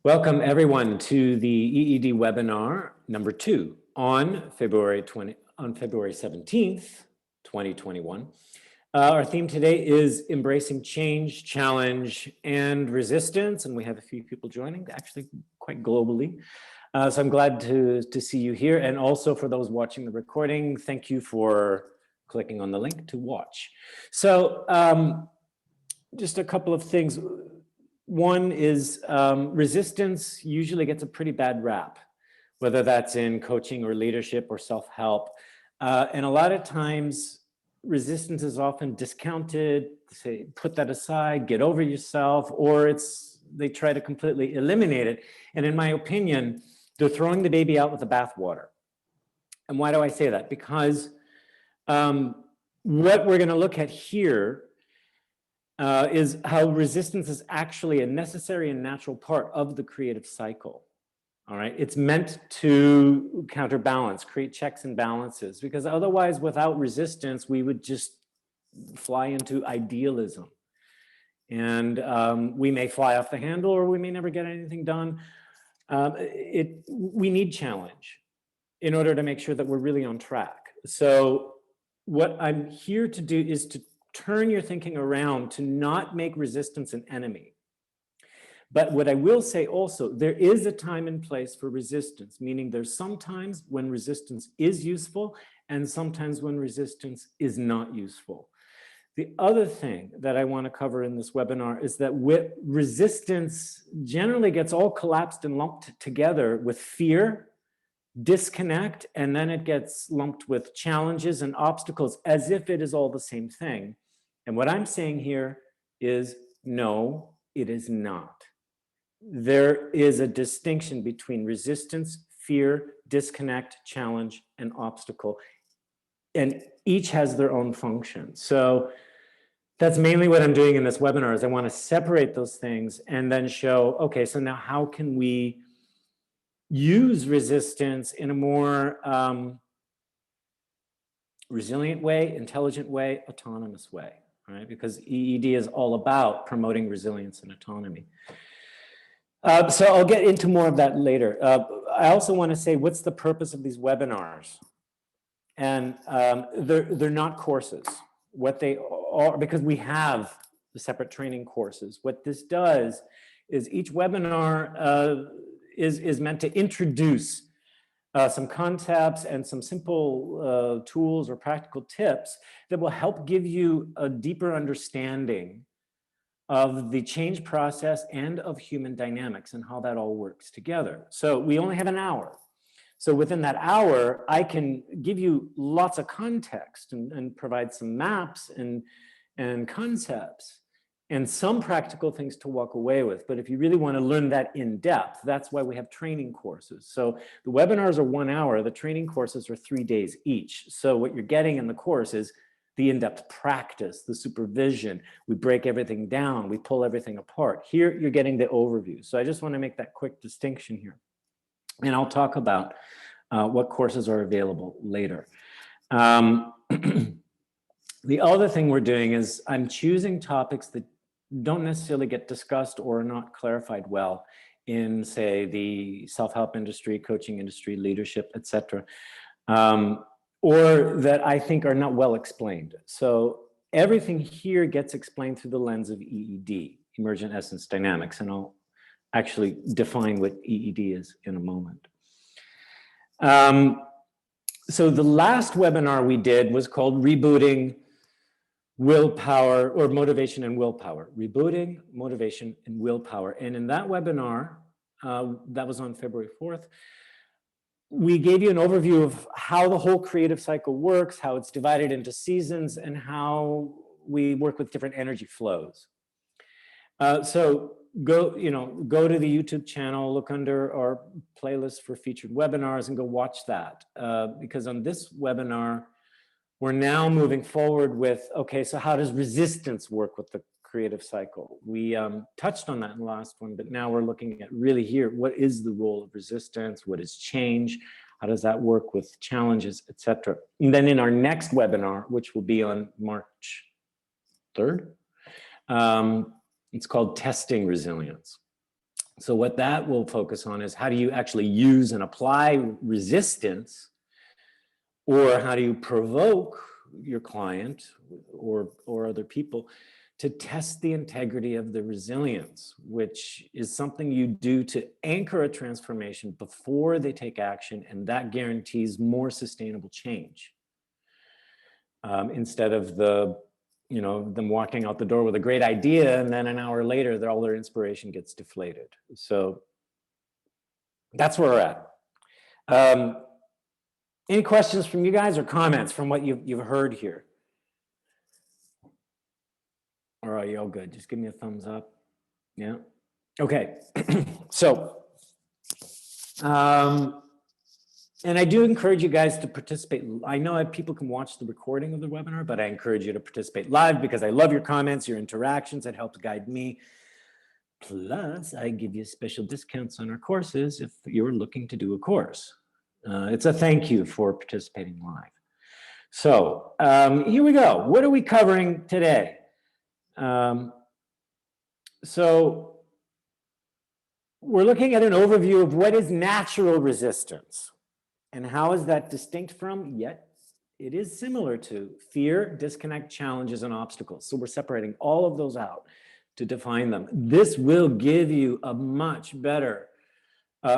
Welcome everyone to the EED webinar number 2 on February 17th, 2021. Our theme today is embracing change, challenge, and resistance, and we have a few people joining, actually quite globally. So I'm glad to see you here, and also for those watching the recording, thank you for clicking on the link to watch. So just a couple of things. One is resistance usually gets a pretty bad rap, whether that's in coaching or leadership or self-help. And a lot of times resistance is often discounted, say, put that aside, get over yourself, or they try to completely eliminate it. And in my opinion, they're throwing the baby out with the bathwater. And why do I say that? Because what we're going to look at here is how resistance is actually a necessary and natural part of the creative cycle. All right, it's meant to counterbalance, create checks and balances, because otherwise, without resistance, we would just fly into idealism. And we may fly off the handle, or we may never get anything done. We need challenge in order to make sure that we're really on track. So what I'm here to do is to turn your thinking around to not make resistance an enemy. But what I will say also, there is a time and place for resistance, meaning there's sometimes when resistance is useful and sometimes when resistance is not useful. The other thing that I want to cover in this webinar is that resistance generally gets all collapsed and lumped together with fear, disconnect, and then it gets lumped with challenges and obstacles as if it is all the same thing. And what I'm saying here is no, it is not. There is a distinction between resistance, fear, disconnect, challenge, and obstacle. And each has their own function. So that's mainly what I'm doing in this webinar is I want to separate those things and then show, okay, so now how can we use resistance in a more resilient way, intelligent way, autonomous way. Right? Because EED is all about promoting resilience and autonomy. So I'll get into more of that later. I also want to say, what's the purpose of these webinars? And they're not courses. What they are, because we have the separate training courses. What this does is each webinar is meant to introduce some concepts and some simple tools or practical tips that will help give you a deeper understanding of the change process and of human dynamics and how that all works together. So we only have an hour. So within that hour, I can give you lots of context and provide some maps and concepts and some practical things to walk away with. But if you really want to learn that in depth, that's why we have training courses. So the webinars are 1 hour, the training courses are 3 days each. So what you're getting in the course is the in-depth practice, the supervision. We break everything down, we pull everything apart. Here, you're getting the overview. So I just want to make that quick distinction here. And I'll talk about what courses are available later. The other thing we're doing is I'm choosing topics that don't necessarily get discussed or are not clarified well in, say, the self-help industry, coaching industry, leadership, etc., or that I think are not well explained. So everything here gets explained through the lens of EED, Emergent Essence Dynamics, and I'll actually define what EED is in a moment. So the last webinar we did was called Rebooting Willpower, or Motivation and Willpower. Rebooting, Motivation, and Willpower. And in that webinar, that was on February 4th, we gave you an overview of how the whole creative cycle works, how it's divided into seasons, and how we work with different energy flows. So go to the YouTube channel, look under our playlist for featured webinars and go watch that. Because on this webinar, we're now moving forward with, okay, so how does resistance work with the creative cycle? We touched on that in the last one, but now we're looking at really here, what is the role of resistance? What is change? How does that work with challenges, etc.? And then in our next webinar, which will be on March 3rd, it's called Testing Resilience. So what that will focus on is how do you actually use and apply resistance, or how do you provoke your client or other people to test the integrity of the resilience, which is something you do to anchor a transformation before they take action, and that guarantees more sustainable change. Instead of them walking out the door with a great idea and then an hour later all their inspiration gets deflated. So that's where we're at. Any questions from you guys or comments from what you've heard here? Or are you all good? Just give me a thumbs up. Yeah. Okay. So, and I do encourage you guys to participate. I know people can watch the recording of the webinar, but I encourage you to participate live because I love your comments, your interactions. It helps guide me. Plus, I give you special discounts on our courses if you're looking to do a course. It's a thank you for participating live. So here we go. What are we covering today? So we're looking at an overview of what is natural resistance and how is that distinct from, yet it is similar to, fear, disconnect, challenges, and obstacles. So we're separating all of those out to define them. This will give you a much better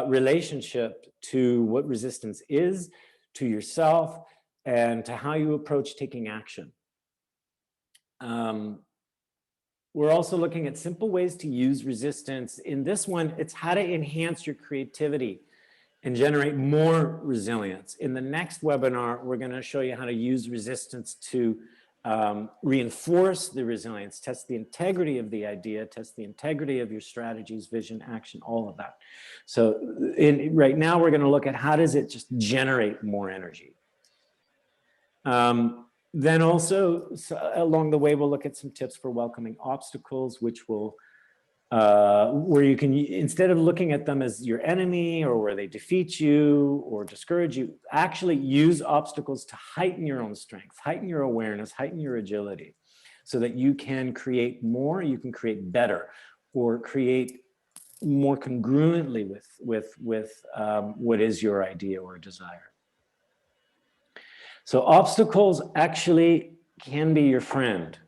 relationship to what resistance is, to yourself, and to how you approach taking action. We're also looking at simple ways to use resistance. In this one, it's how to enhance your creativity and generate more resilience. In the next webinar, we're going to show you how to use resistance to reinforce the resilience, test the integrity of the idea, test the integrity of your strategies, vision, action, all of that. So right now, we're going to look at how does it just generate more energy. Then also, along the way, we'll look at some tips for welcoming obstacles, which will, where you can, instead of looking at them as your enemy or where they defeat you or discourage you, actually use obstacles to heighten your own strength, heighten your awareness, heighten your agility, so that you can create more, you can create better, or create more congruently with what is your idea or desire. So obstacles actually can be your friend.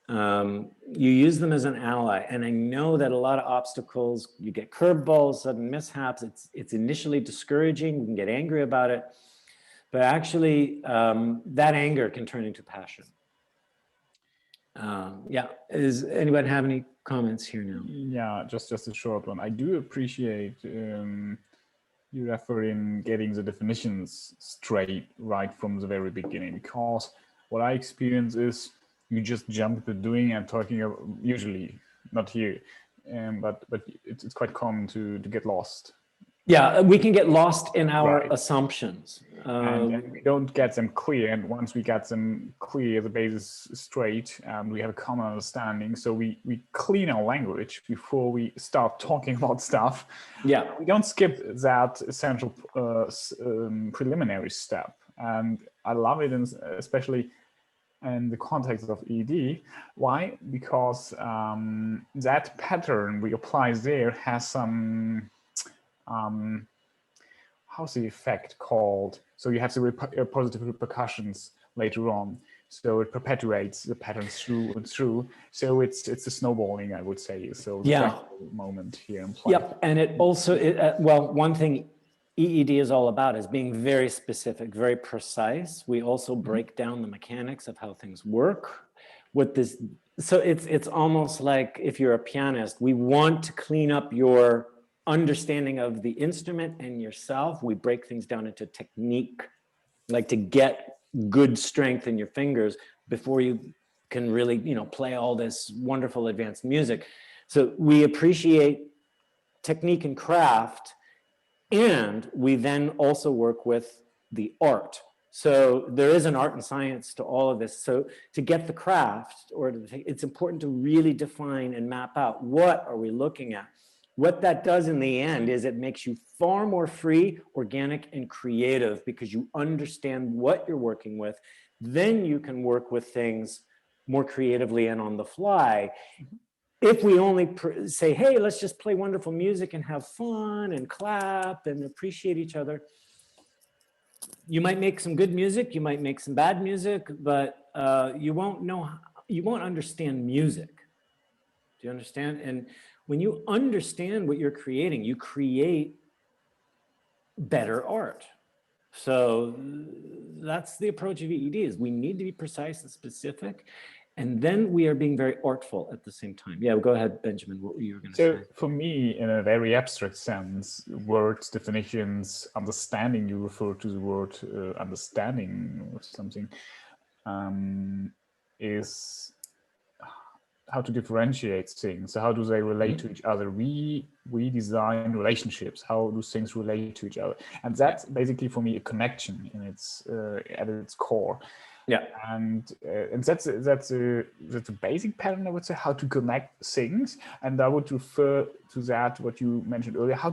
You use them as an ally. And I know that a lot of obstacles, you get curveballs, sudden mishaps. It's initially discouraging. You can get angry about it. But actually, that anger can turn into passion. Yeah, does anybody have any comments here now? Yeah, just a short one. I do appreciate you referring getting the definitions straight right from the very beginning, because what I experience is you just jump to doing and talking about, usually not here, but it's quite common to get lost. Yeah, we can get lost in our assumptions. And we don't get them clear. And once we get them clear, the basis straight, we have a common understanding. So we clean our language before we start talking about stuff. Yeah. We don't skip that essential preliminary step. And I love it, especially in the context of ED. Why? Because that pattern we apply there has some... how's the effect called? So you have the positive repercussions later on. So it perpetuates the pattern through and through. So it's a snowballing, I would say. So the moment here in play. Yep, and it also, well, one thing EED is all about is being very specific, very precise. We also break down the mechanics of how things work. So it's almost like if you're a pianist, we want to clean up your understanding of the instrument and yourself. We break things down into technique, like to get good strength in your fingers before you can really, play all this wonderful advanced music. So we appreciate technique and craft, and we then also work with the art. So there is an art and science to all of this. So to get the craft, it's important to really define and map out what are we looking at. What that does in the end is it makes you far more free, organic, and creative because you understand what you're working with. Then you can work with things more creatively and on the fly. if we only say, hey, let's just play wonderful music and have fun and clap and appreciate each other, you might make some good music, you might make some bad music, but you won't understand music. Do you understand? And when you understand what you're creating, you create better art. So that's the approach of EED, is we need to be precise and specific, and then we are being very artful at the same time. Yeah, go ahead, Benjamin, what you were going to say. So for me, in a very abstract sense, words, definitions, understanding, you refer to the word understanding or something, is how to differentiate things. So how do they relate to each other? We design relationships. How do things relate to each other? And that's basically for me a connection in its at its core. Yeah. And that's a basic pattern, I would say, how to connect things. And I would refer to that what you mentioned earlier. How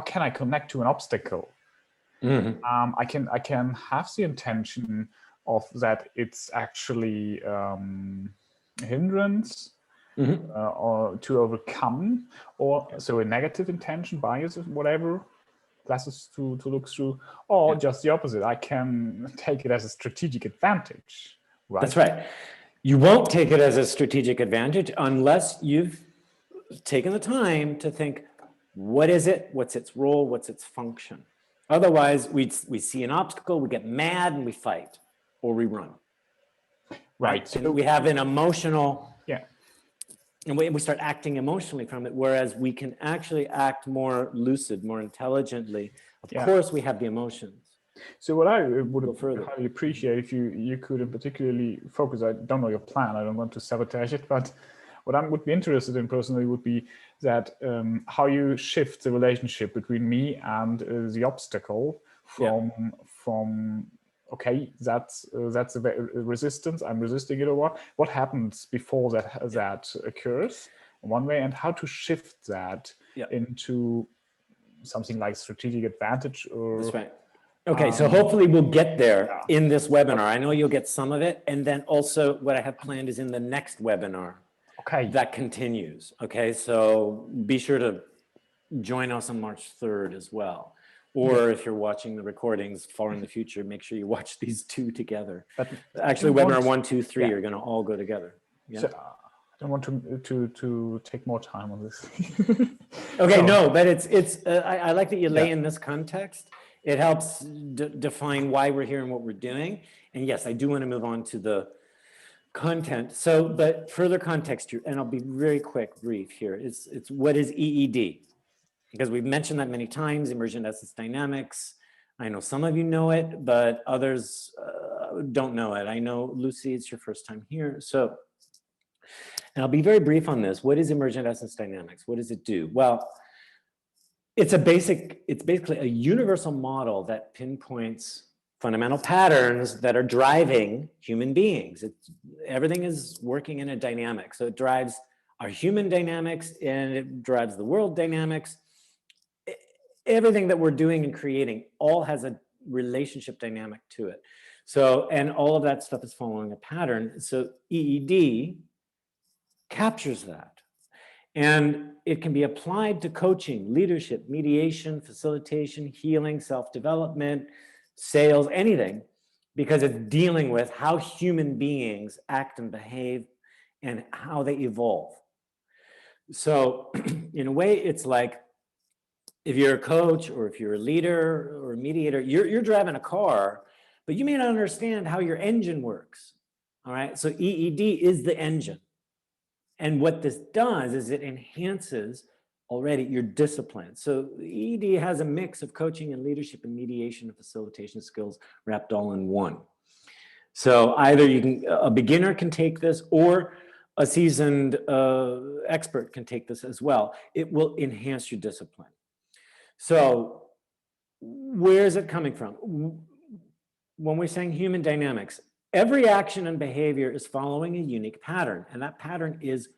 can I connect to an obstacle? Mm-hmm. I can have the intention of that it's actually hindrance or to overcome, or so a negative intention, bias, whatever classes to look through, or just the opposite. I can take it as a strategic advantage, right? That's right. You won't take it as a strategic advantage unless you've taken the time to think, what is it? What's its role? What's its function? Otherwise, we see an obstacle, we get mad and we fight, or we run. Right. So we have an emotional, yeah, and we start acting emotionally from it, whereas we can actually act more lucid, more intelligently. Of course, we have the emotions. So what I would highly appreciate if you could particularly focus, I don't know your plan, I don't want to sabotage it, but what I would be interested in personally would be that how you shift the relationship between me and the obstacle from okay, that's a resistance, I'm resisting it, or what happens before that occurs one way, and how to shift that into something like strategic advantage. Or that's right. Okay, so hopefully we'll get there in this webinar. I know you'll get some of it, and then also what I have planned is in the next webinar. Okay. That continues. Okay, so be sure to join us on March 3rd as well. Or if you're watching the recordings far in the future, make sure you watch these two together. But actually, webinar 1, 2, 3 are going to all go together. Yeah. So, I don't want to take more time on this. Okay, no, but I like that you lay in this context. It helps define why we're here and what we're doing. And yes, I do want to move on to the content. So, but further context here, and I'll be very quick, brief here. It's what is EED? Because we've mentioned that many times, emergent essence dynamics. I know some of you know it, but others don't know it. I know, Lucy, it's your first time here. So, and I'll be very brief on this. What is emergent essence dynamics? What does it do? Well, it's basically a universal model that pinpoints fundamental patterns that are driving human beings. Everything is working in a dynamic. So it drives our human dynamics and it drives the world dynamics. Everything that we're doing and creating all has a relationship dynamic to it. So, and all of that stuff is following a pattern. So EED captures that. And it can be applied to coaching, leadership, mediation, facilitation, healing, self-development, sales, anything, because it's dealing with how human beings act and behave and how they evolve. So in a way, it's like if you're a coach or if you're a leader or a mediator, you're driving a car, but you may not understand how your engine works. All right. So EED is the engine. And what this does is it enhances already your discipline. So EED has a mix of coaching and leadership and mediation and facilitation skills wrapped all in one. So either a beginner can take this or a seasoned expert can take this as well. It will enhance your discipline. So where is it coming from? When we're saying human dynamics, every action and behavior is following a unique pattern, and that pattern is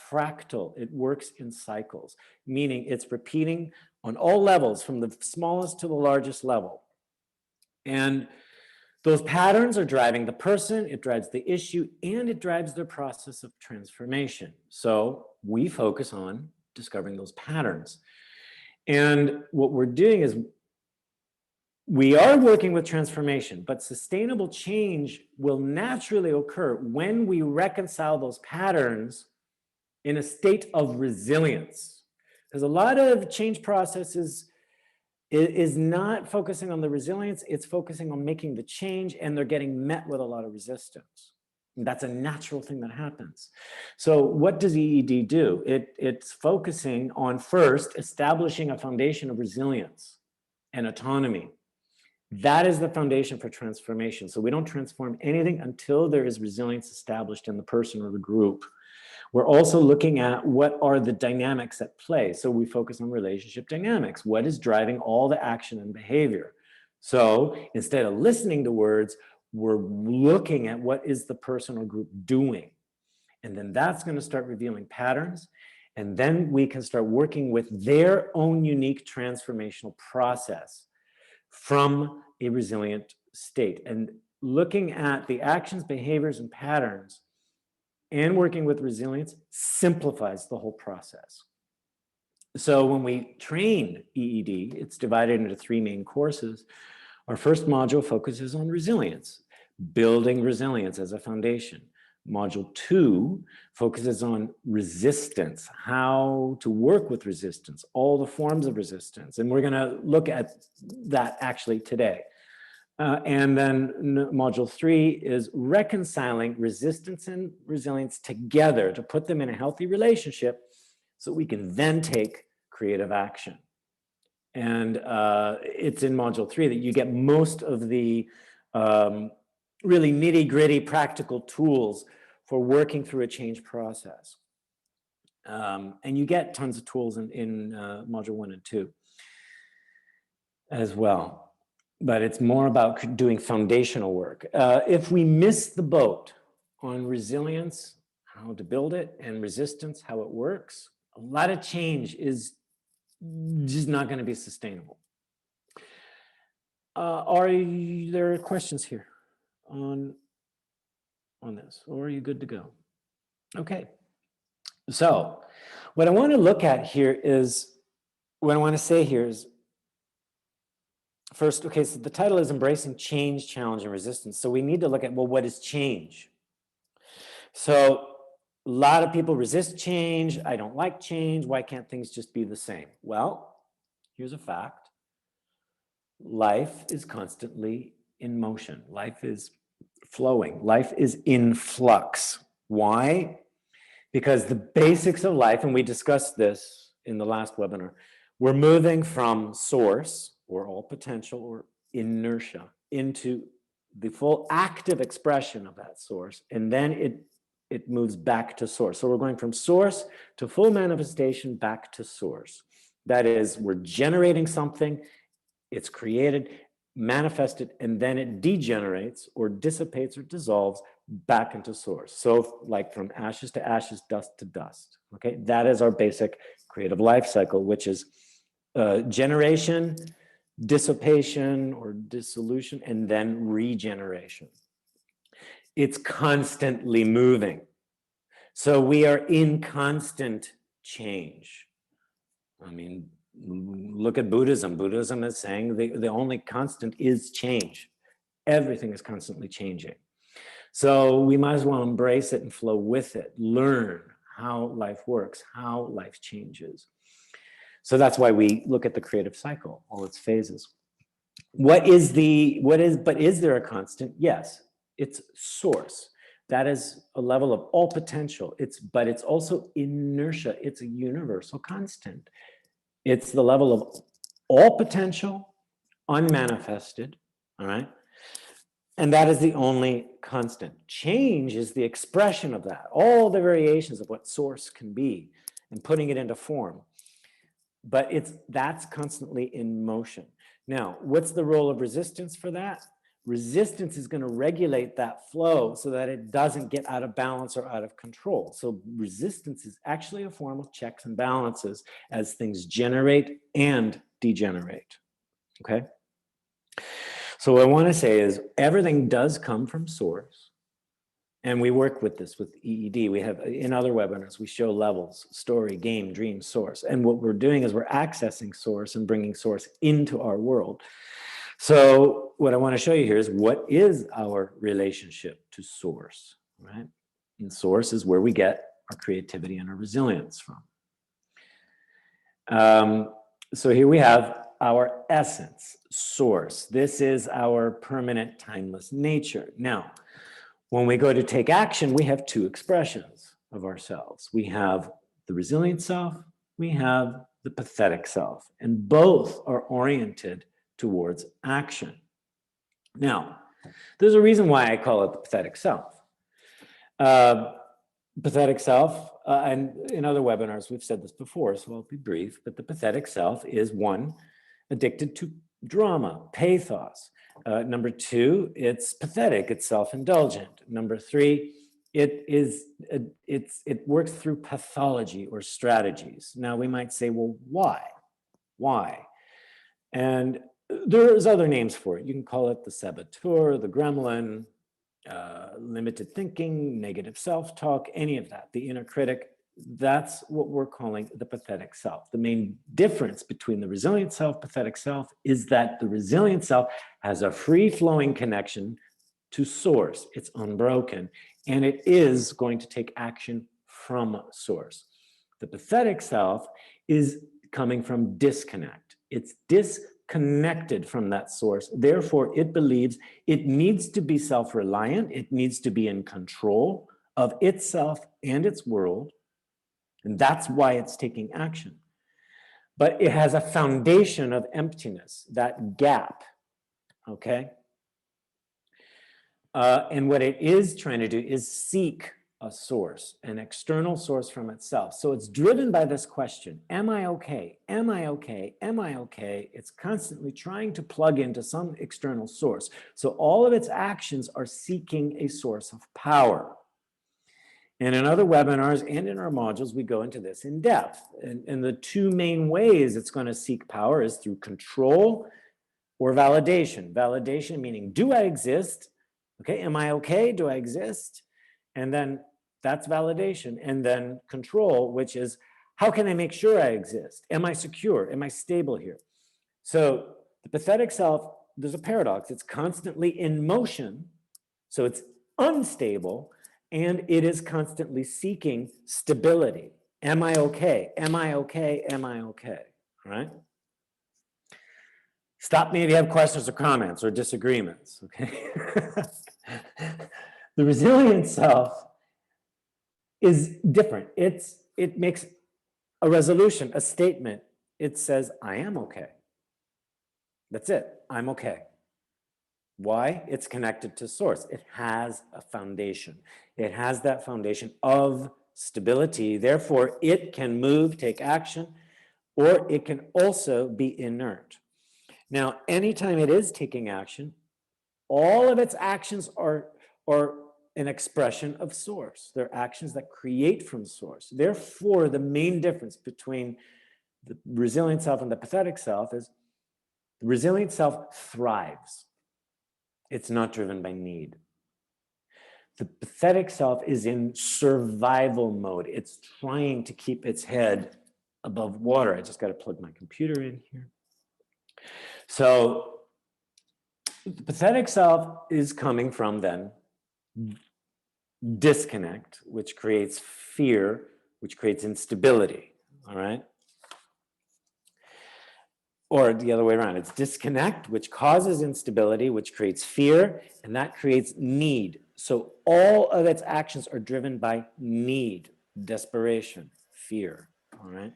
fractal. It works in cycles, meaning it's repeating on all levels from the smallest to the largest level. And Those patterns are driving the person, it drives the issue, and it drives their process of transformation. So we focus on discovering those patterns. And what we're doing is we are working with transformation, but sustainable change will naturally occur when we reconcile those patterns in a state of resilience. Because a lot of change processes is not focusing on the resilience, it's focusing on making the change, and they're getting met with a lot of resistance. And that's a natural thing that happens. So what does EED do? It's focusing on first establishing a foundation of resilience and autonomy. That is the foundation for transformation. So we don't transform anything until there is resilience established in the person or the group. We're also looking at what are the dynamics at play. So we focus on relationship dynamics. What is driving all the action and behavior? So instead of listening to words, we're looking at what is the person or group doing. And then that's going to start revealing patterns. And then we can start working with their own unique transformational process from a resilient state. And looking at the actions, behaviors, and patterns and working with resilience simplifies the whole process. So when we train EED, it's divided into 3 main courses. Our first module focuses on resilience, building resilience as a foundation. Module 2 focuses on resistance, how to work with resistance, all the forms of resistance. And we're going to look at that actually today. And then module 3 is reconciling resistance and resilience together to put them in a healthy relationship so we can then take creative action. And it's in module 3 that you get most of the really nitty-gritty practical tools for working through a change process. And you get tons of tools in module 1 and 2 as well. But it's more about doing foundational work. If we miss the boat on resilience, how to build it, and resistance, how it works, a lot of change is just not going to be sustainable. Are there questions here on this, or are you good to go? Okay. So what I want to look at here is, what I want to say here is, first, okay, so the title is Embracing Change, Challenge, and Resistance. So we need to look at, well, what is change? So a lot of people resist change. I don't like change. Why can't things just be the same? Well, here's a fact. Life is constantly in motion. Life is flowing. Life is in flux. Why? Because the basics of life, and we discussed this in the last webinar, we're moving from source, or all potential, or inertia, into the full active expression of that source, and then it moves back to source. So we're going from source to full manifestation back to source. That is, we're generating something, it's created, manifested, and then it degenerates or dissipates or dissolves back into source. So like from ashes to ashes, dust to dust. Okay, that is our basic creative life cycle, which is generation, dissipation or dissolution, and then regeneration. It's constantly moving. So we are in constant change. I mean, look at Buddhism. Buddhism is saying the only constant is change. Everything is constantly changing. So we might as well embrace it and flow with it, learn how life works, how life changes. So that's why we look at the creative cycle, all its phases. But is there a constant? Yes, it's source. That is a level of all potential. But it's also inertia. It's a universal constant. It's the level of all potential, unmanifested, all right? And that is the only constant. Change is the expression of that, all the variations of what source can be and putting it into form. But that's constantly in motion. Now, what's the role of resistance for that? Resistance is going to regulate that flow so that it doesn't get out of balance or out of control. So resistance is actually a form of checks and balances as things generate and degenerate. Okay? So what I want to say is everything does come from source. And we work with this with EED. We have in other webinars, we show levels, story, game, dream, source. And what we're doing is we're accessing source and bringing source into our world. So what I want to show you here is what is our relationship to source, right? And source is where we get our creativity and our resilience from. So here we have our essence, source. This is our permanent, timeless nature. Now, when we go to take action, we have two expressions of ourselves. We have the resilient self, we have the pathetic self, and both are oriented towards action. Now, there's a reason why I call it the pathetic self. Pathetic self, and in other webinars, we've said this before, so I'll be brief, but the pathetic self is one, addicted to drama, pathos. Number two, it's pathetic, it's self-indulgent. Number three, it works through pathology or strategies. Now we might say, well, why? Why? And there's other names for it. You can call it the saboteur, the gremlin, limited thinking, negative self-talk, any of that, the inner critic. That's what we're calling the pathetic self. The main difference between the resilient self, pathetic self, is that the resilient self has a free-flowing connection to source. It's unbroken, and it is going to take action from source. The pathetic self is coming from disconnect. It's disconnected from that source. Therefore, it believes it needs to be self-reliant. It needs to be in control of itself and its world. And that's why it's taking action. But it has a foundation of emptiness, that gap, okay? And what it is trying to do is seek a source, an external source from itself. So it's driven by this question, am I okay? Am I okay? Am I okay? It's constantly trying to plug into some external source. So all of its actions are seeking a source of power. And in other webinars and in our modules, we go into this in depth. And the two main ways it's going to seek power is through control or validation. Validation meaning, do I exist? Okay, am I okay? Do I exist? And then that's validation. And then control, which is, how can I make sure I exist? Am I secure? Am I stable here? So the pathetic self, there's a paradox. It's constantly in motion. So it's unstable. And it is constantly seeking stability. Am I okay? Am I okay? Am I okay? All right? Stop me if you have questions or comments or disagreements, okay? The resilient self is different. It makes a resolution, a statement. It says, I am okay. That's it. I'm okay. Why? It's connected to source. It has a foundation. It has that foundation of stability. Therefore, it can move, take action, or it can also be inert. Now, anytime it is taking action, all of its actions are an expression of source. They're actions that create from source. Therefore, the main difference between the resilient self and the pathetic self is the resilient self thrives. It's not driven by need. The pathetic self is in survival mode. It's trying to keep its head above water. I just got to plug my computer in here. So the pathetic self is coming from then disconnect, which creates fear, which creates instability, all right? Or the other way around, it's disconnect, which causes instability, which creates fear, and that creates need. So all of its actions are driven by need, desperation, fear, all right?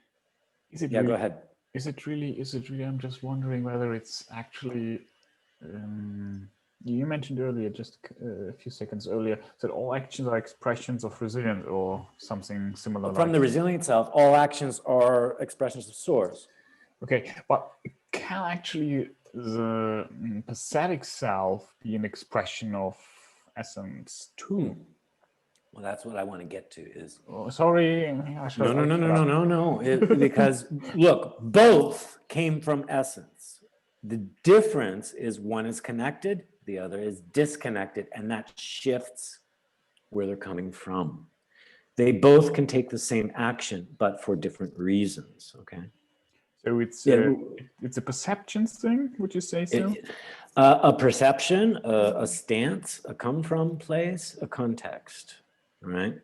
Is it Yeah, really, go ahead. Is it really, I'm just wondering whether it's actually, you mentioned earlier, just a few seconds earlier, that all actions are expressions of resilience or something similar. From the resilient self, all actions are expressions of source. Okay, but can actually the pathetic self be an expression of essence too? Well, that's what I want to get to is. Oh, sorry. No. Because look, both came from essence. The difference is one is connected, the other is disconnected, and that shifts where they're coming from. They both can take the same action, but for different reasons, okay? So it's a perceptions thing, would you say so? A perception, a stance, a come from place, a context, right?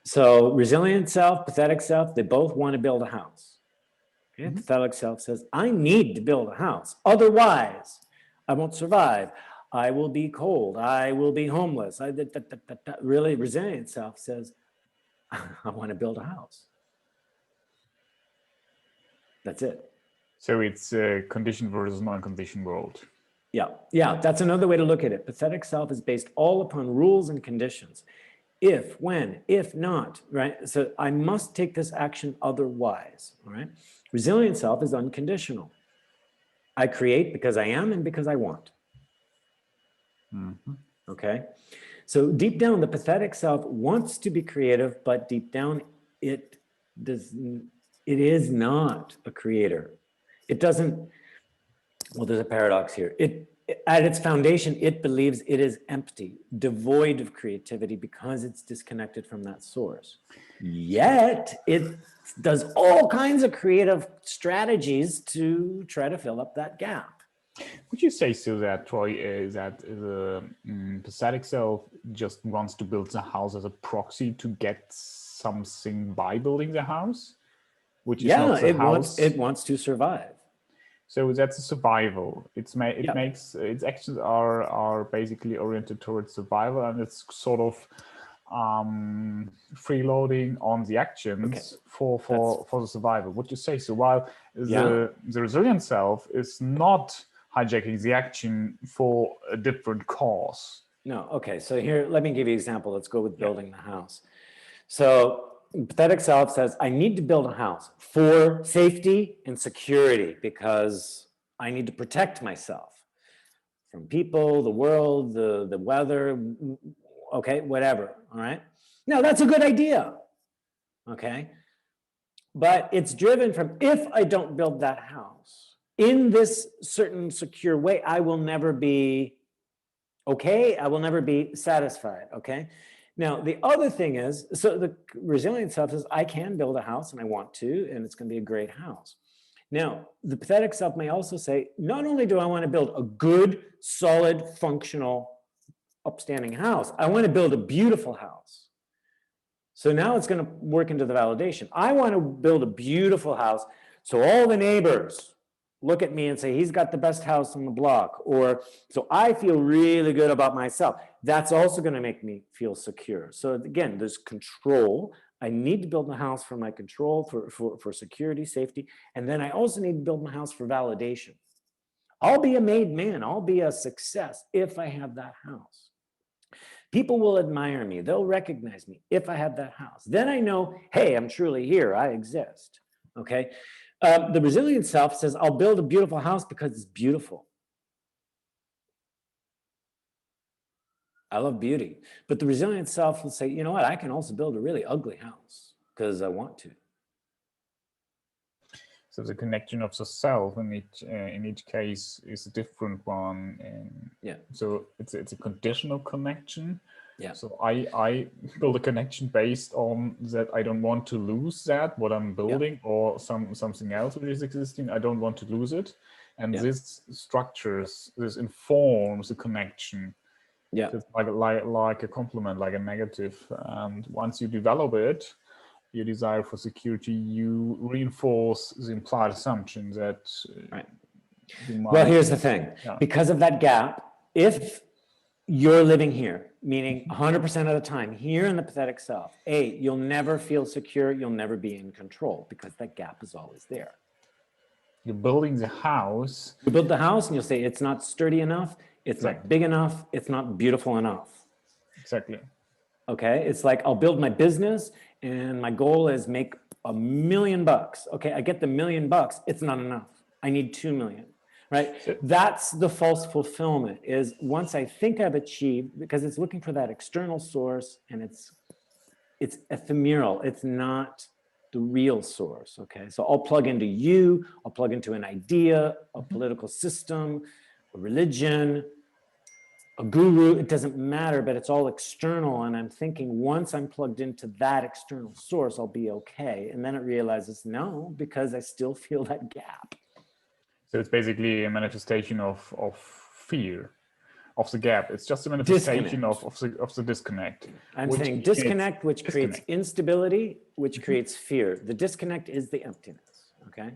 So resilient self, pathetic self, they both want to build a house. Okay? Pathetic self says, I need to build a house. Otherwise, I won't survive. I will be cold. I will be homeless. Really, resilient self says, I want to build a house. That's it. So it's a conditioned versus non-conditioned world. Yeah, that's another way to look at it. Pathetic self is based all upon rules and conditions. If, when, if not, right? So I must take this action otherwise, all right? Resilient self is unconditional. I create because I am and because I want. Okay? So deep down, the pathetic self wants to be creative, but deep down, it is not a creator. It doesn't, well, there's a paradox here. At its foundation, it believes it is empty, devoid of creativity because it's disconnected from that source. Yet it does all kinds of creative strategies to try to fill up that gap. Would you say so that, Troy, that the pathetic self just wants to build the house as a proxy to get something by building the house? Which is not the house. It wants to survive. So that's a survival. Makes its actions are basically oriented towards survival, and it's sort of freeloading on the actions for the survival. Would you say so? While the resilient self is not hijacking the action for a different cause. No. Okay. So here, let me give you an example. Let's go with building the house. So pathetic self says, I need to build a house for safety and security because I need to protect myself from people, the world, the weather, okay, whatever, all right? Now, that's a good idea, okay? But it's driven from, if I don't build that house in this certain secure way, I will never be okay, I will never be satisfied, okay? Now, the other thing is, so the resilient self says, I can build a house and I want to, and it's going to be a great house. Now, the pathetic self may also say, not only do I want to build a good, solid, functional, upstanding house, I want to build a beautiful house. So now it's going to work into the validation. I want to build a beautiful house so all the neighbors look at me and say, he's got the best house on the block, or so I feel really good about myself. That's also going to make me feel secure. So again, there's control. I need to build a house for my control, for security, safety. And then I also need to build my house for validation. I'll be a made man. I'll be a success if I have that house. People will admire me. They'll recognize me if I have that house. Then I know, hey, I'm truly here. I exist. Okay. The resilient self says, I'll build a beautiful house because it's beautiful. I love beauty. But the resilient self will say, you know what, I can also build a really ugly house because I want to. So the connection of the self in each case is a different one. And so it's a conditional connection. Yeah. So I build a connection based on that I don't want to lose that, what I'm building, or something else which is existing. I don't want to lose it. And this structures, this informs the connection. Yeah. It's like a complement, like a negative. And once you develop it, your desire for security, you reinforce the implied assumption that well, here's the thing. Because of that gap, if you're living here, meaning 100% of the time here in the pathetic self, you'll never feel secure, you'll never be in control because that gap is always there. You're building the house. You build the house and you'll say it's not sturdy enough, it's not big enough, it's not beautiful enough. Exactly. Okay, it's like I'll build my business and my goal is make $1 million. Okay, I get the $1 million, it's not enough. I need 2 million, right? That's the false fulfillment, is once I think I've achieved, because it's looking for that external source and it's ephemeral, it's not the real source, okay? So I'll plug into you, I'll plug into an idea, a political system, a religion, a guru, it doesn't matter, but it's all external. And I'm thinking once I'm plugged into that external source, I'll be okay. And then it realizes no, because I still feel that gap. So it's basically a manifestation of fear, of the gap. It's just a manifestation of the disconnect. I'm saying disconnect, which creates instability, which creates fear. The disconnect is the emptiness, okay?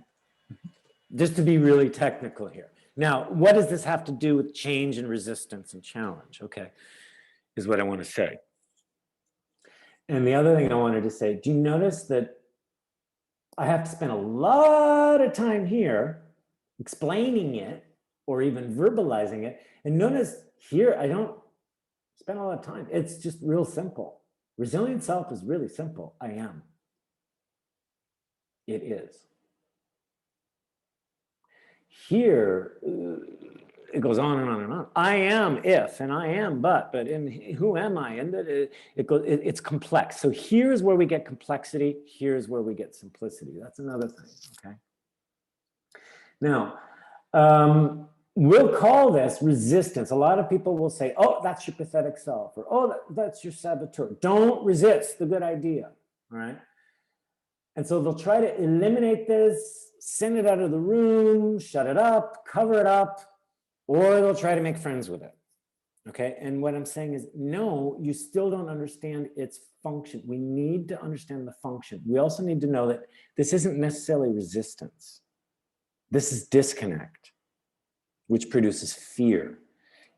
Just to be really technical here. Now, what does this have to do with change and resistance and challenge? Okay, is what I want to say. And the other thing I wanted to say, do you notice that I have to spend a lot of time here explaining it or even verbalizing it? And notice here, I don't spend a lot of time. It's just real simple. Resilient self is really simple. I am. It is. Here, it goes on and on and on. I am if, and I am but in who am I? And it's complex. So here's where we get complexity. Here's where we get simplicity. That's another thing, okay? Now, we'll call this resistance. A lot of people will say, oh, that's your pathetic self, or oh, that's your saboteur. Don't resist the good idea, all right? And so they'll try to eliminate this, send it out of the room, shut it up, cover it up, or they'll try to make friends with it, okay? And what I'm saying is, no, you still don't understand its function. We need to understand the function. We also need to know that this isn't necessarily resistance. This is disconnect, which produces fear.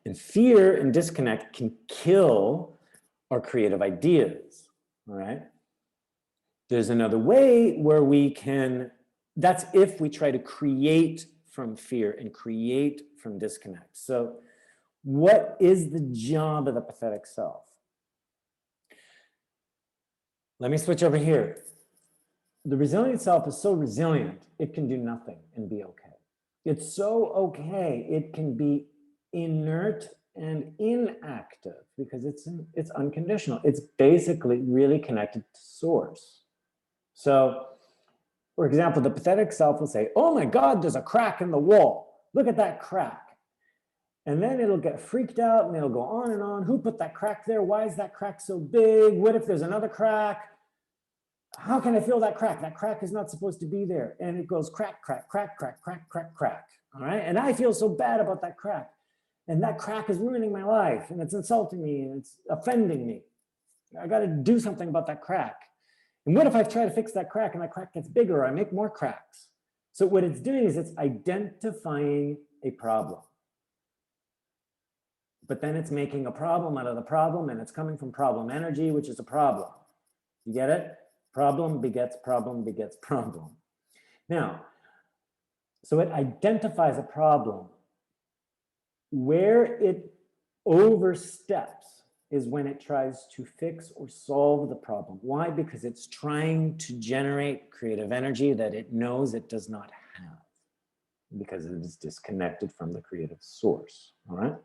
And fear and disconnect can kill our creative ideas, all right? There's another way where we can, that's if we try to create from fear and create from disconnect. So what is the job of the pathetic self? Let me switch over here. The resilient self is so resilient, it can do nothing and be okay. It's so okay, it can be inert and inactive because it's unconditional. It's basically really connected to source. So, for example, the pathetic self will say, oh my God, there's a crack in the wall. Look at that crack. And then it'll get freaked out and it'll go on and on. Who put that crack there? Why is that crack so big? What if there's another crack? How can I feel that crack? That crack is not supposed to be there. And it goes crack, crack, crack, crack, crack, crack, crack. All right. And I feel so bad about that crack. And that crack is ruining my life. And it's insulting me and it's offending me. I got to do something about that crack. And what if I try to fix that crack and that crack gets bigger or I make more cracks? So what it's doing is it's identifying a problem. But then it's making a problem out of the problem and it's coming from problem energy, which is a problem. You get it? Problem begets problem begets problem. Now, so it identifies a problem. Where it oversteps is when it tries to fix or solve the problem. Why? Because it's trying to generate creative energy that it knows it does not have because it is disconnected from the creative source, all right?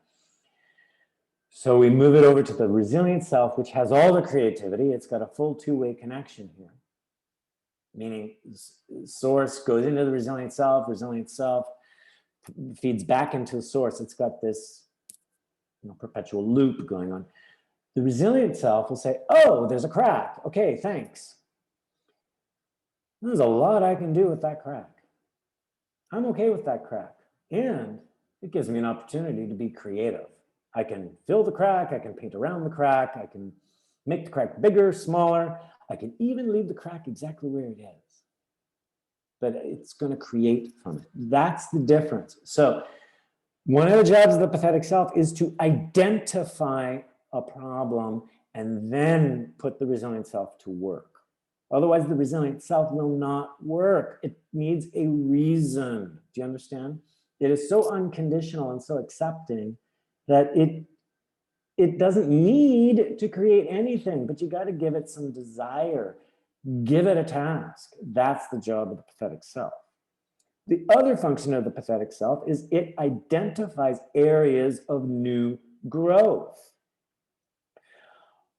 So we move it over to the resilient self, which has all the creativity. It's got a full two-way connection here, meaning source goes into the resilient self feeds back into the source. It's got this perpetual loop going on. The resilient self will say, oh, there's a crack. Okay, thanks. There's a lot I can do with that crack. I'm okay with that crack. And it gives me an opportunity to be creative. I can fill the crack. I can paint around the crack. I can make the crack bigger, smaller. I can even leave the crack exactly where it is. But it's going to create from it. That's the difference. So one of the jobs of the pathetic self is to identify a problem and then put the resilient self to work. Otherwise, the resilient self will not work. It needs a reason. Do you understand? It is so unconditional and so accepting that it doesn't need to create anything, but you got to give it some desire. Give it a task. That's the job of the pathetic self. The other function of the pathetic self is it identifies areas of new growth.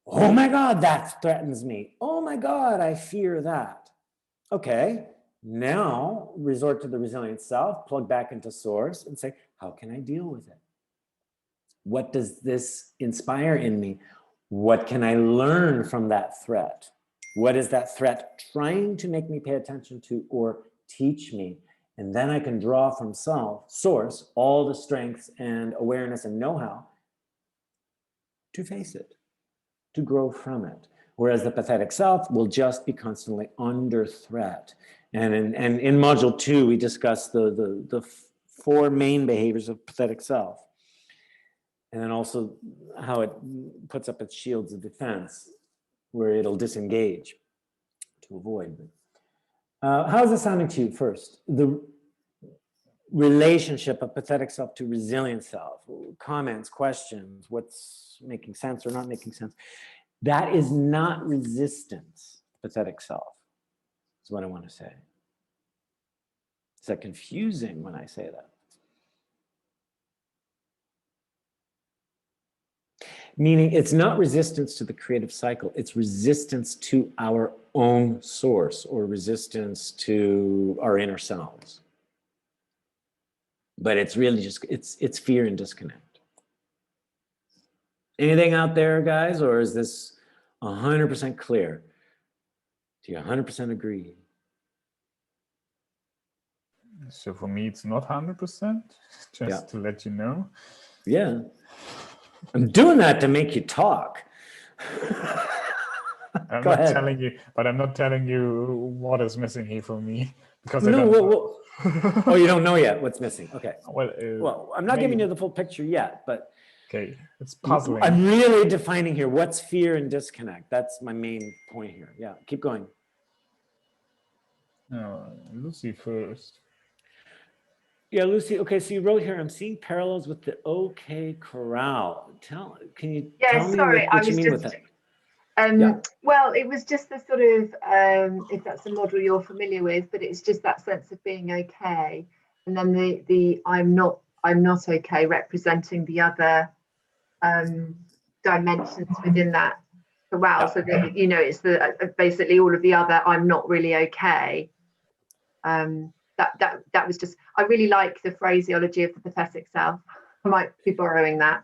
Oh my God, that threatens me. Oh my God, I fear that. okay, now resort to the resilient self, plug back into source and say, how can I deal with it? What does this inspire in me? What can I learn from that threat? What is that threat trying to make me pay attention to or teach me? And then I can draw from source all the strengths and awareness and know-how to face it, to grow from it. Whereas the pathetic self will just be constantly under threat. And in module 2, we discussed the 4 main behaviors of pathetic self. And then also how it puts up its shields of defense, where it'll disengage to avoid. How's this sounding to you first? The relationship of pathetic self to resilient self, comments, questions, what's making sense or not making sense. That is not resistance, pathetic self, is what I want to say. Is that confusing when I say that? Meaning it's not resistance to the creative cycle, it's resistance to our own source or resistance to our inner selves. But it's really just, it's fear and disconnect. Anything out there, guys, or is this 100% clear? Do you 100% agree? So for me, it's not 100%, just to let you know. Yeah. I'm doing that to make you talk. I'm not telling you, but I'm not telling you what is missing here for me. Because I don't know. Oh, you don't know yet what's missing. Okay. Well, I'm not giving you the full picture yet, but okay, it's puzzling. I'm really defining here what's fear and disconnect. That's my main point here. Yeah, keep going. Lucy first. Yeah, Lucy. Okay, so you wrote here, I'm seeing parallels with the OK Corral. Can you tell me what you mean with that? Well, it was just the sort of, if that's a model you're familiar with, but it's just that sense of being okay. And then the I'm not okay representing the other dimensions within that corral. So that, you know, it's the basically all of the other I'm not really okay. That was just, I really like the phraseology of the pathetic self. I might be borrowing that.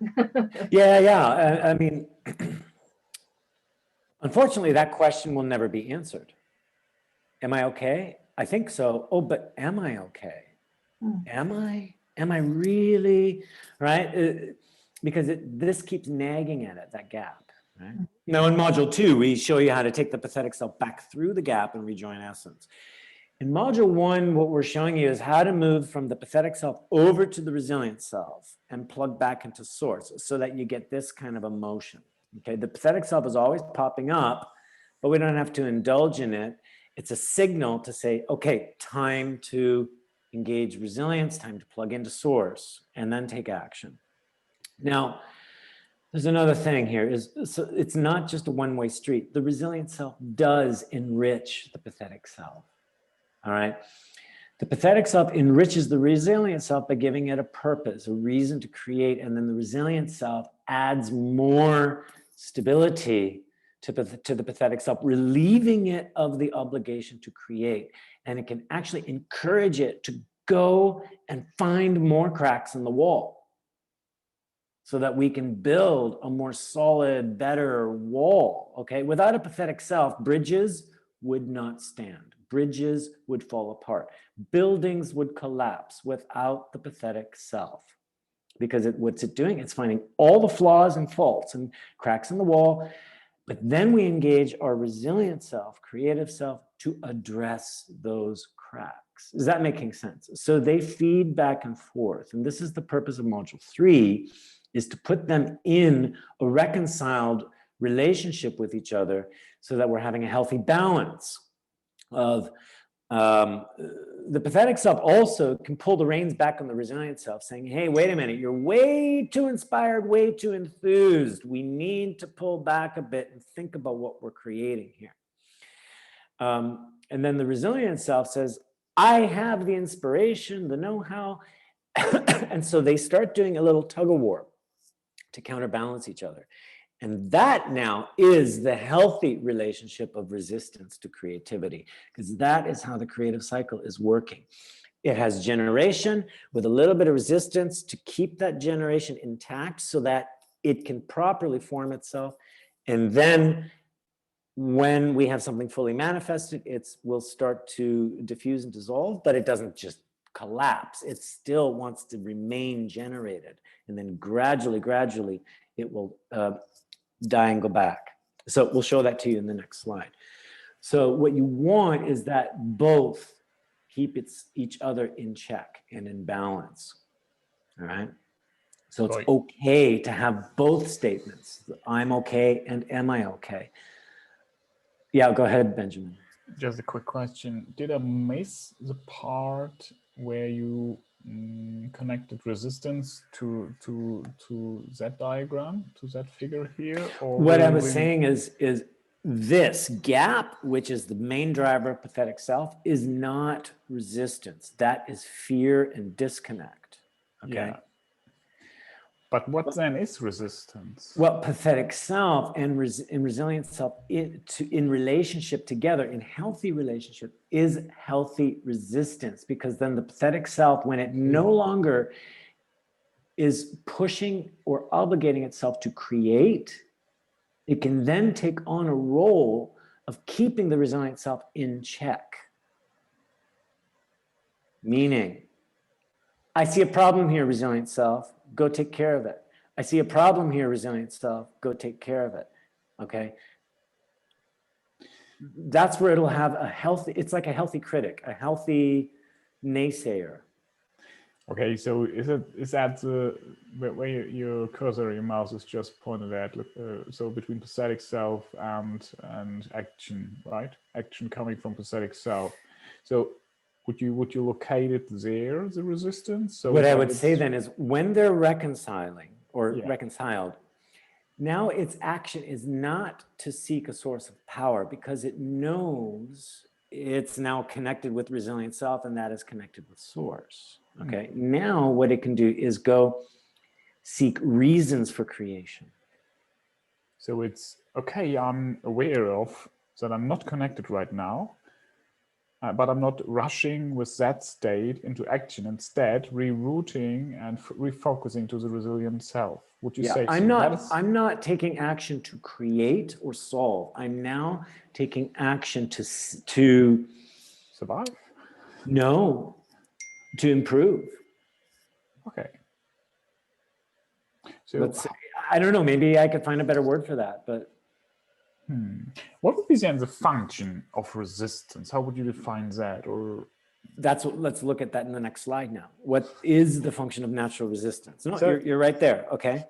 Yeah. I mean, unfortunately, that question will never be answered. Am I okay? I think so. Oh, but am I okay? Am I? Am I really? Right? Because this keeps nagging at it, that gap. Right? Now, in module 2, we show you how to take the pathetic self back through the gap and rejoin essence. In module 1, what we're showing you is how to move from the pathetic self over to the resilient self and plug back into source so that you get this kind of emotion. Okay, the pathetic self is always popping up, but we don't have to indulge in it. It's a signal to say, okay, time to engage resilience, time to plug into source, and then take action. Now, there's another thing here, so it's not just a one-way street. The resilient self does enrich the pathetic self. All right. The pathetic self enriches the resilient self by giving it a purpose, a reason to create. And then the resilient self adds more stability to the pathetic self, relieving it of the obligation to create. And it can actually encourage it to go and find more cracks in the wall so that we can build a more solid, better wall. Okay. Without a pathetic self, bridges would not stand. Bridges would fall apart. Buildings would collapse without the pathetic self. Because what's it doing? It's finding all the flaws and faults and cracks in the wall. But then we engage our resilient self, creative self, to address those cracks. Is that making sense? So they feed back and forth. And this is the purpose of module 3, is to put them in a reconciled relationship with each other so that we're having a healthy balance of the pathetic self. Also can pull the reins back on the resilient self, saying, hey, wait a minute, you're way too inspired, way too enthused. We need to pull back a bit and think about what we're creating here. And then the resilient self says, I have the inspiration, the know-how. And so they start doing a little tug of war to counterbalance each other. And that now is the healthy relationship of resistance to creativity, because that is how the creative cycle is working. It has generation with a little bit of resistance to keep that generation intact so that it can properly form itself. And then when we have something fully manifested, it will start to diffuse and dissolve, but it doesn't just collapse. It still wants to remain generated. And then gradually, it will die and go back. So we'll show that to you in the next slide. So what you want is that both keep each other in check and in balance. All right. So it's okay to have both statements. I'm okay and am I okay? Yeah, go ahead, Benjamin. Just a quick question. Did I miss the part where you connected resistance to that diagram, to that figure here? Or what I was saying is this gap, which is the main driver of pathetic self, is not resistance. That is fear and disconnect. Okay. Yeah. But what then is resistance? Well, pathetic self and resilient self in relationship together, in healthy relationship, is healthy resistance, because then the pathetic self, when it no longer is pushing or obligating itself to create, it can then take on a role of keeping the resilient self in check. Meaning, I see a problem here, resilient self, go take care of it. I see a problem here, resilient self, go take care of it, okay? That's where it'll have a healthy, it's like a healthy critic, a healthy naysayer. Okay, so is that where your cursor, your mouse is just pointed at? So between pathetic self and action, right? Action coming from pathetic self. So would you locate it there, the resistance? So what I would say then is when they're reconciling or reconciled, now its action is not to seek a source of power, because it knows it's now connected with resilient self, and that is connected with source. Okay, now what it can do is go seek reasons for creation. So it's, okay, I'm aware of that I'm not connected right now, but I'm not rushing with that state into action. Instead, rerouting and refocusing to the resilient self. Would you say I'm not taking action to create or solve. I'm now taking action to survive? No, to improve. Okay. So I don't know, maybe I could find a better word for that, but. What would be then the function of resistance? How would you define that? Or let's look at that in the next slide now. What is the function of natural resistance? No, you're right there, okay.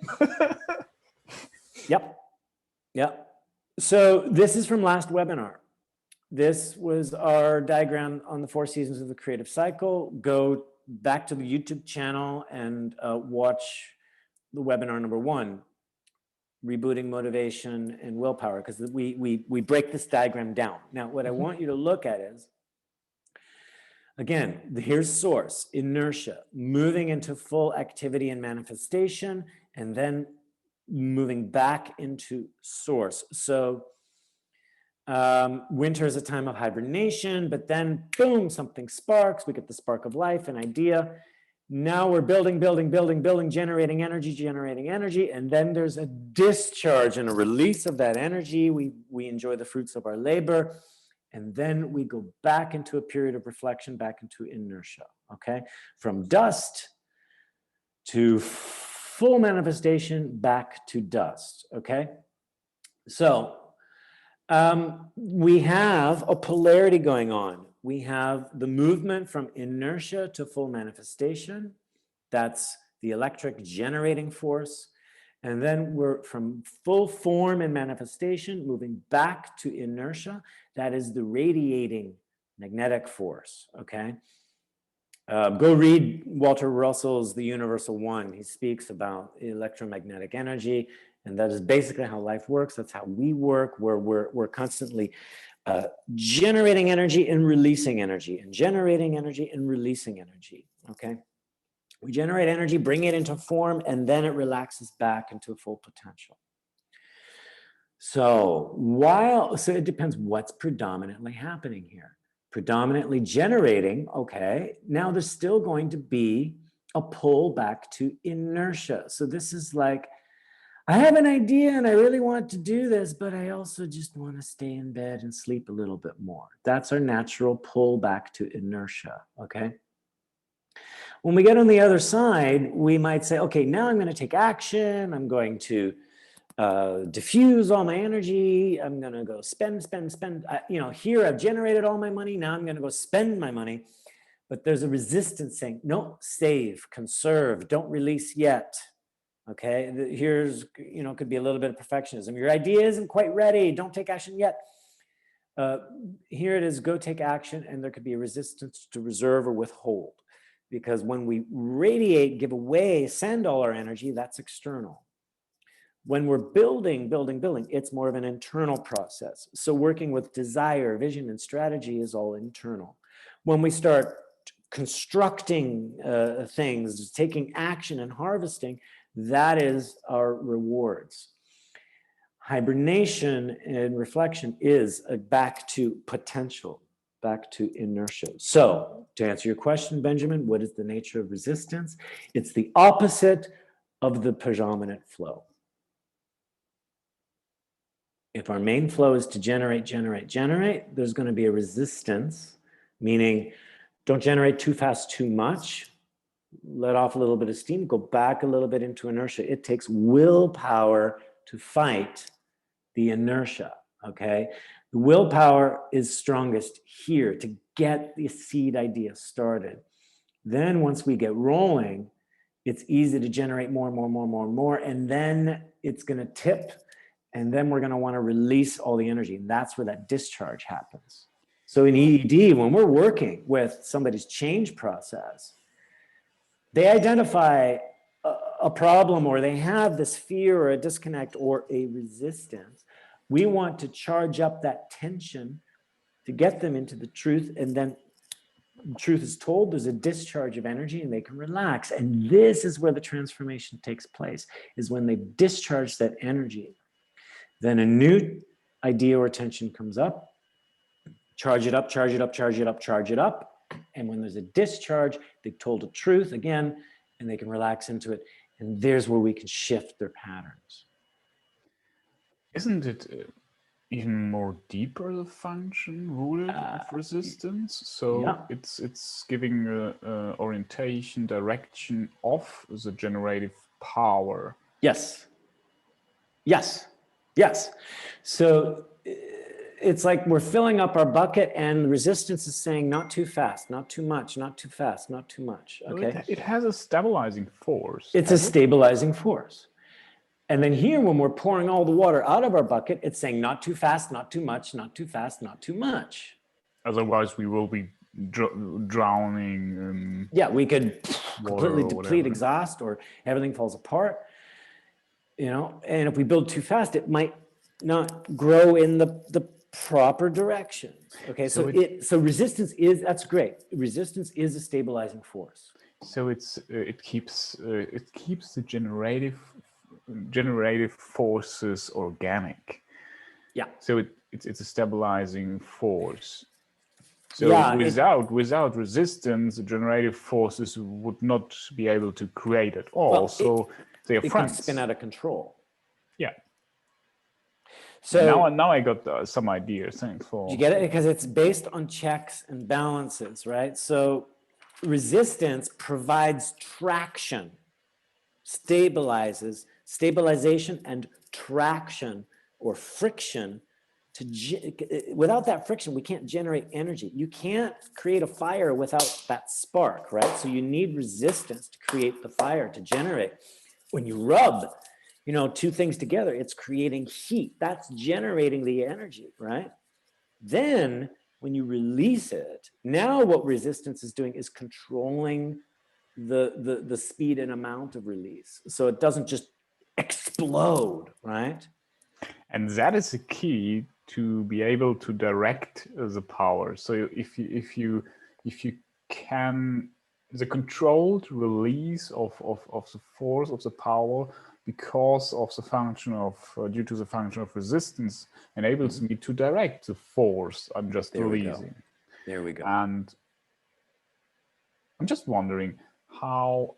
Yep. So this is from last webinar. This was our diagram on the 4 seasons of the creative cycle. Go back to the YouTube channel and watch the webinar number 1, rebooting motivation and willpower, because we break this diagram down. Now, what I want you to look at is, again, here's source, inertia, moving into full activity and manifestation, and then moving back into source. So winter is a time of hibernation, but then boom, something sparks. We get the spark of life, an idea. Now we're building, generating energy, and then there's a discharge and a release of that energy. We enjoy the fruits of our labor, and then we go back into a period of reflection, back into inertia, okay? From dust to full manifestation, back to dust, okay? So we have a polarity going on. We have the movement from inertia to full manifestation. That's the electric generating force. And then we're from full form and manifestation, moving back to inertia. That is the radiating magnetic force, okay? Go read Walter Russell's The Universal One. He speaks about electromagnetic energy, and that is basically how life works. That's how we work, where we're constantly generating energy and releasing energy, and generating energy and releasing energy, okay? We generate energy, bring it into form, and then it relaxes back into full potential. So it depends what's predominantly happening here. Predominantly generating, okay, now there's still going to be a pull back to inertia. So this is like, I have an idea and I really want to do this, but I also just want to stay in bed and sleep a little bit more. That's our natural pull back to inertia, okay? When we get on the other side, we might say, okay, now I'm going to take action. I'm going to diffuse all my energy. I'm going to go spend. Here I've generated all my money. Now I'm going to go spend my money. But there's a resistance saying, no, save, conserve, don't release yet. Okay, here's, could be a little bit of perfectionism. Your idea isn't quite ready. Don't take action yet. Here it is, go take action. And there could be a resistance to reserve or withhold. Because when we radiate, give away, send all our energy, that's external. When we're building, it's more of an internal process. So working with desire, vision, and strategy is all internal. When we start constructing things, taking action and harvesting, that is our rewards. Hibernation and reflection is back to potential, back to inertia. So to answer your question, Benjamin, what is the nature of resistance? It's the opposite of the predominant flow. If our main flow is to generate, there's going to be a resistance, meaning don't generate too fast, too much. Let off a little bit of steam, go back a little bit into inertia. It takes willpower to fight the inertia, okay? The willpower is strongest here to get the seed idea started. Then once we get rolling, it's easy to generate more, and then it's going to tip, and then we're going to want to release all the energy, and that's where that discharge happens. So in EED, when we're working with somebody's change process, they identify a problem, or they have this fear or a disconnect or a resistance. We want to charge up that tension to get them into the truth, and then truth is told, there's a discharge of energy and they can relax. And this is where the transformation takes place, is when they discharge that energy. Then a new idea or tension comes up, charge it up. And when there's a discharge, they've told the truth again, and they can relax into it. And there's where we can shift their patterns. Isn't it even more deeper, the function rooted of resistance? So yeah. it's giving orientation, direction of the generative power. Yes. So it's like we're filling up our bucket, and resistance is saying not too fast, not too much, not too fast, not too much. Okay. It has a stabilizing force. It's a stabilizing force. And then here, when we're pouring all the water out of our bucket, it's saying not too fast, not too much, not too fast, not too much. Otherwise, we will be drowning. Yeah, we could completely deplete, exhaust, or everything falls apart. And if we build too fast, it might not grow in the proper direction. Okay, so resistance is, that's great. Resistance is a stabilizing force. So it keeps the generative forces organic. Yeah. So it's a stabilizing force. So without resistance, the generative forces would not be able to create at all. Well, so they are friends. It can spin out of control. Yeah. So now I got some ideas. Thanks for. You get it? Because it's based on checks and balances, right? So resistance provides traction, stabilization and traction or friction. Without that friction, we can't generate energy. You can't create a fire without that spark, right? So you need resistance to create the fire, to generate. When you rub, two things together, it's creating heat. That's generating the energy, right? Then when you release it, now what resistance is doing is controlling the speed and amount of release. So it doesn't just explode, right? And that is the key to be able to direct the power. So if you can, the controlled release of the force of the power because of the function of, due to the function of resistance, enables me to direct the force I'm just releasing. There we go. And I'm just wondering, how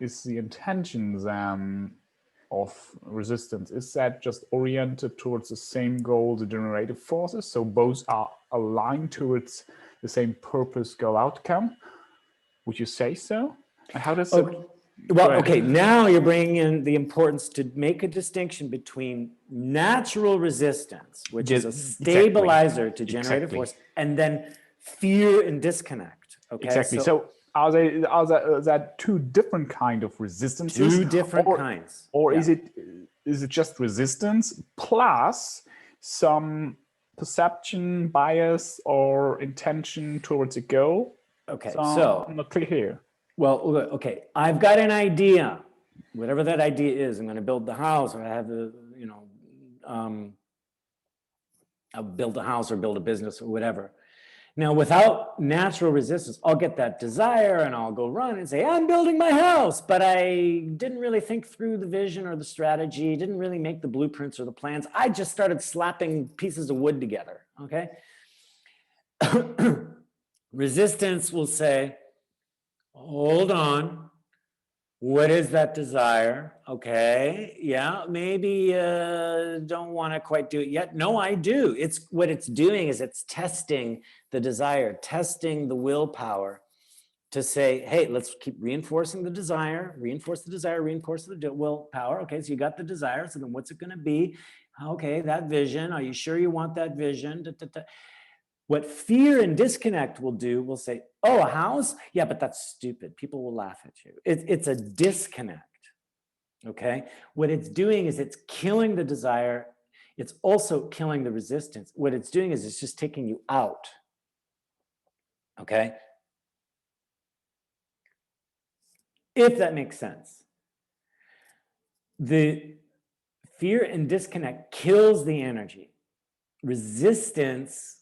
is the intention then of resistance? Is that just oriented towards the same goal, the generative forces? So both are aligned towards the same purpose, goal, outcome? Would you say so? And how does it? Well, okay, now you're bringing in the importance to make a distinction between natural resistance, which is a stabilizer to generate a force, and then fear and disconnect. Okay, exactly. So are that two different kind of resistances? Two different kinds. Or is it just resistance plus some perception, bias, or intention towards a goal? Okay, so I'm not clear here. Well, okay, I've got an idea, whatever that idea is. I'm going to build the house, or I have a, I'll build a house or build a business or whatever. Now, without natural resistance, I'll get that desire and I'll go run and say, I'm building my house, but I didn't really think through the vision or the strategy, didn't really make the blueprints or the plans. I just started slapping pieces of wood together, okay? Resistance will say, hold on, what is that desire? Okay, yeah, maybe don't want to quite do it yet. No, I do. It's what it's doing is it's testing the desire, testing the willpower to say, hey, let's keep reinforcing the desire, reinforce the desire, reinforce the willpower. Okay, so you got the desire, so then what's it going to be? Okay, that vision, are you sure you want that vision? What fear and disconnect will do, will say, oh, a house? Yeah, but that's stupid. People will laugh at you. It's a disconnect, okay? What it's doing is it's killing the desire. It's also killing the resistance. What it's doing is it's just taking you out, okay? If that makes sense. The fear and disconnect kills the energy. Resistance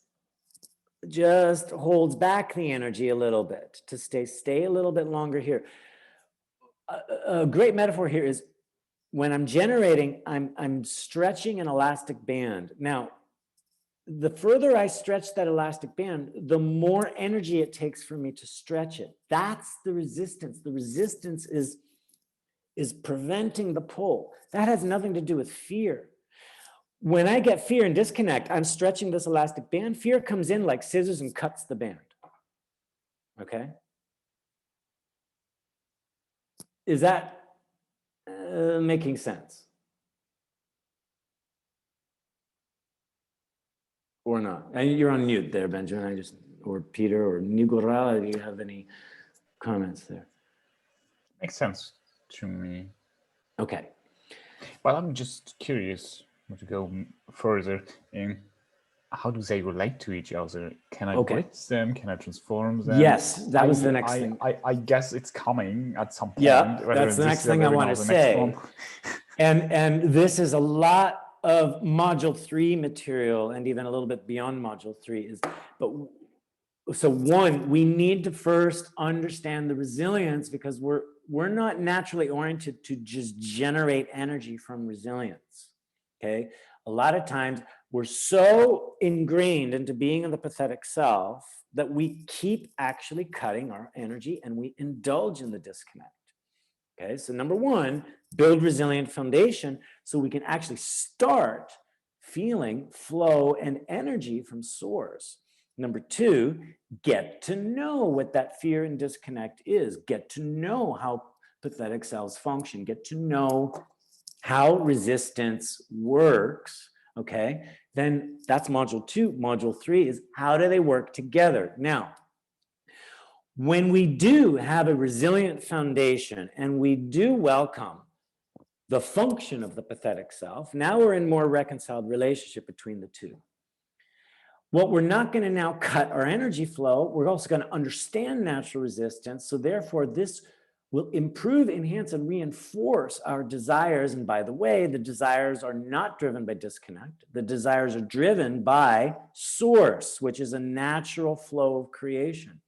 just holds back the energy a little bit to stay a little bit longer here. A great metaphor here is when I'm generating, I'm stretching an elastic band. Now, the further I stretch that elastic band, the more energy it takes for me to stretch it. That's the resistance. The resistance is preventing the pull. That has nothing to do with fear. When I get fear and disconnect, I'm stretching this elastic band. Fear comes in like scissors and cuts the band. Okay? Is that making sense? Or not? And you're on mute there, Benjamin. Or Peter or Nigora, do you have any comments there? Makes sense to me. Okay. Well, I'm just curious to go further in how do they relate to each other? Can I blitz them? Can I transform them? Yes, that was the next thing. I guess it's coming at some point. Yeah, that's the next thing I want to say. And this is a lot of module 3 material and even a little bit beyond module 3 so one, we need to first understand the resilience because we're not naturally oriented to just generate energy from resilience. Okay, a lot of times we're so ingrained into being in the pathetic self that we keep actually cutting our energy and we indulge in the disconnect. Okay, so number one, build resilient foundation so we can actually start feeling flow and energy from source. Number two, get to know what that fear and disconnect is. Get to know how pathetic cells function. Get to know how resistance works, okay? Then that's module 2. Module 3 is how do they work together? Now, when we do have a resilient foundation and we do welcome the function of the pathetic self, now we're in more reconciled relationship between the two. What we're not going to now cut our energy flow, we're also going to understand natural resistance. So therefore, this will improve, enhance, and reinforce our desires. And by the way, the desires are not driven by disconnect. The desires are driven by source, which is a natural flow of creation.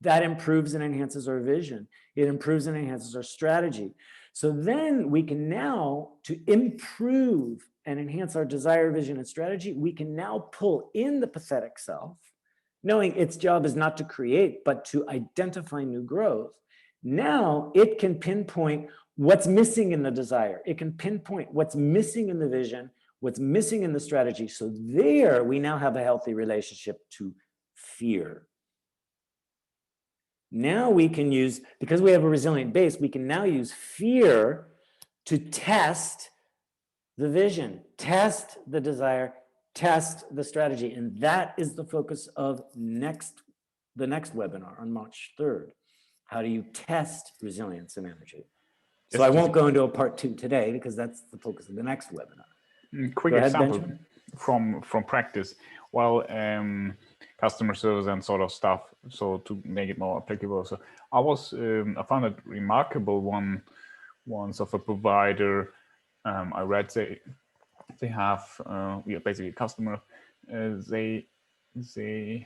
That improves and enhances our vision. It improves and enhances our strategy. So then we can now, to improve and enhance our desire, vision, and strategy, we can now pull in the pathetic self, knowing its job is not to create, but to identify new growth. Now it can pinpoint what's missing in the desire. It can pinpoint what's missing in the vision, what's missing in the strategy. So there we now have a healthy relationship to fear. Now we can use, because we have a resilient base, we can now use fear to test the vision, test the desire, test the strategy. And that is the focus of the next webinar on March 3rd. How do you test resilience and energy? So I won't go into a part 2 today because that's the focus of the next webinar. Quick example from practice. Well, customer service and sort of stuff. So to make it more applicable, so I found it remarkable. Once of a provider, I read they have basically a customer. They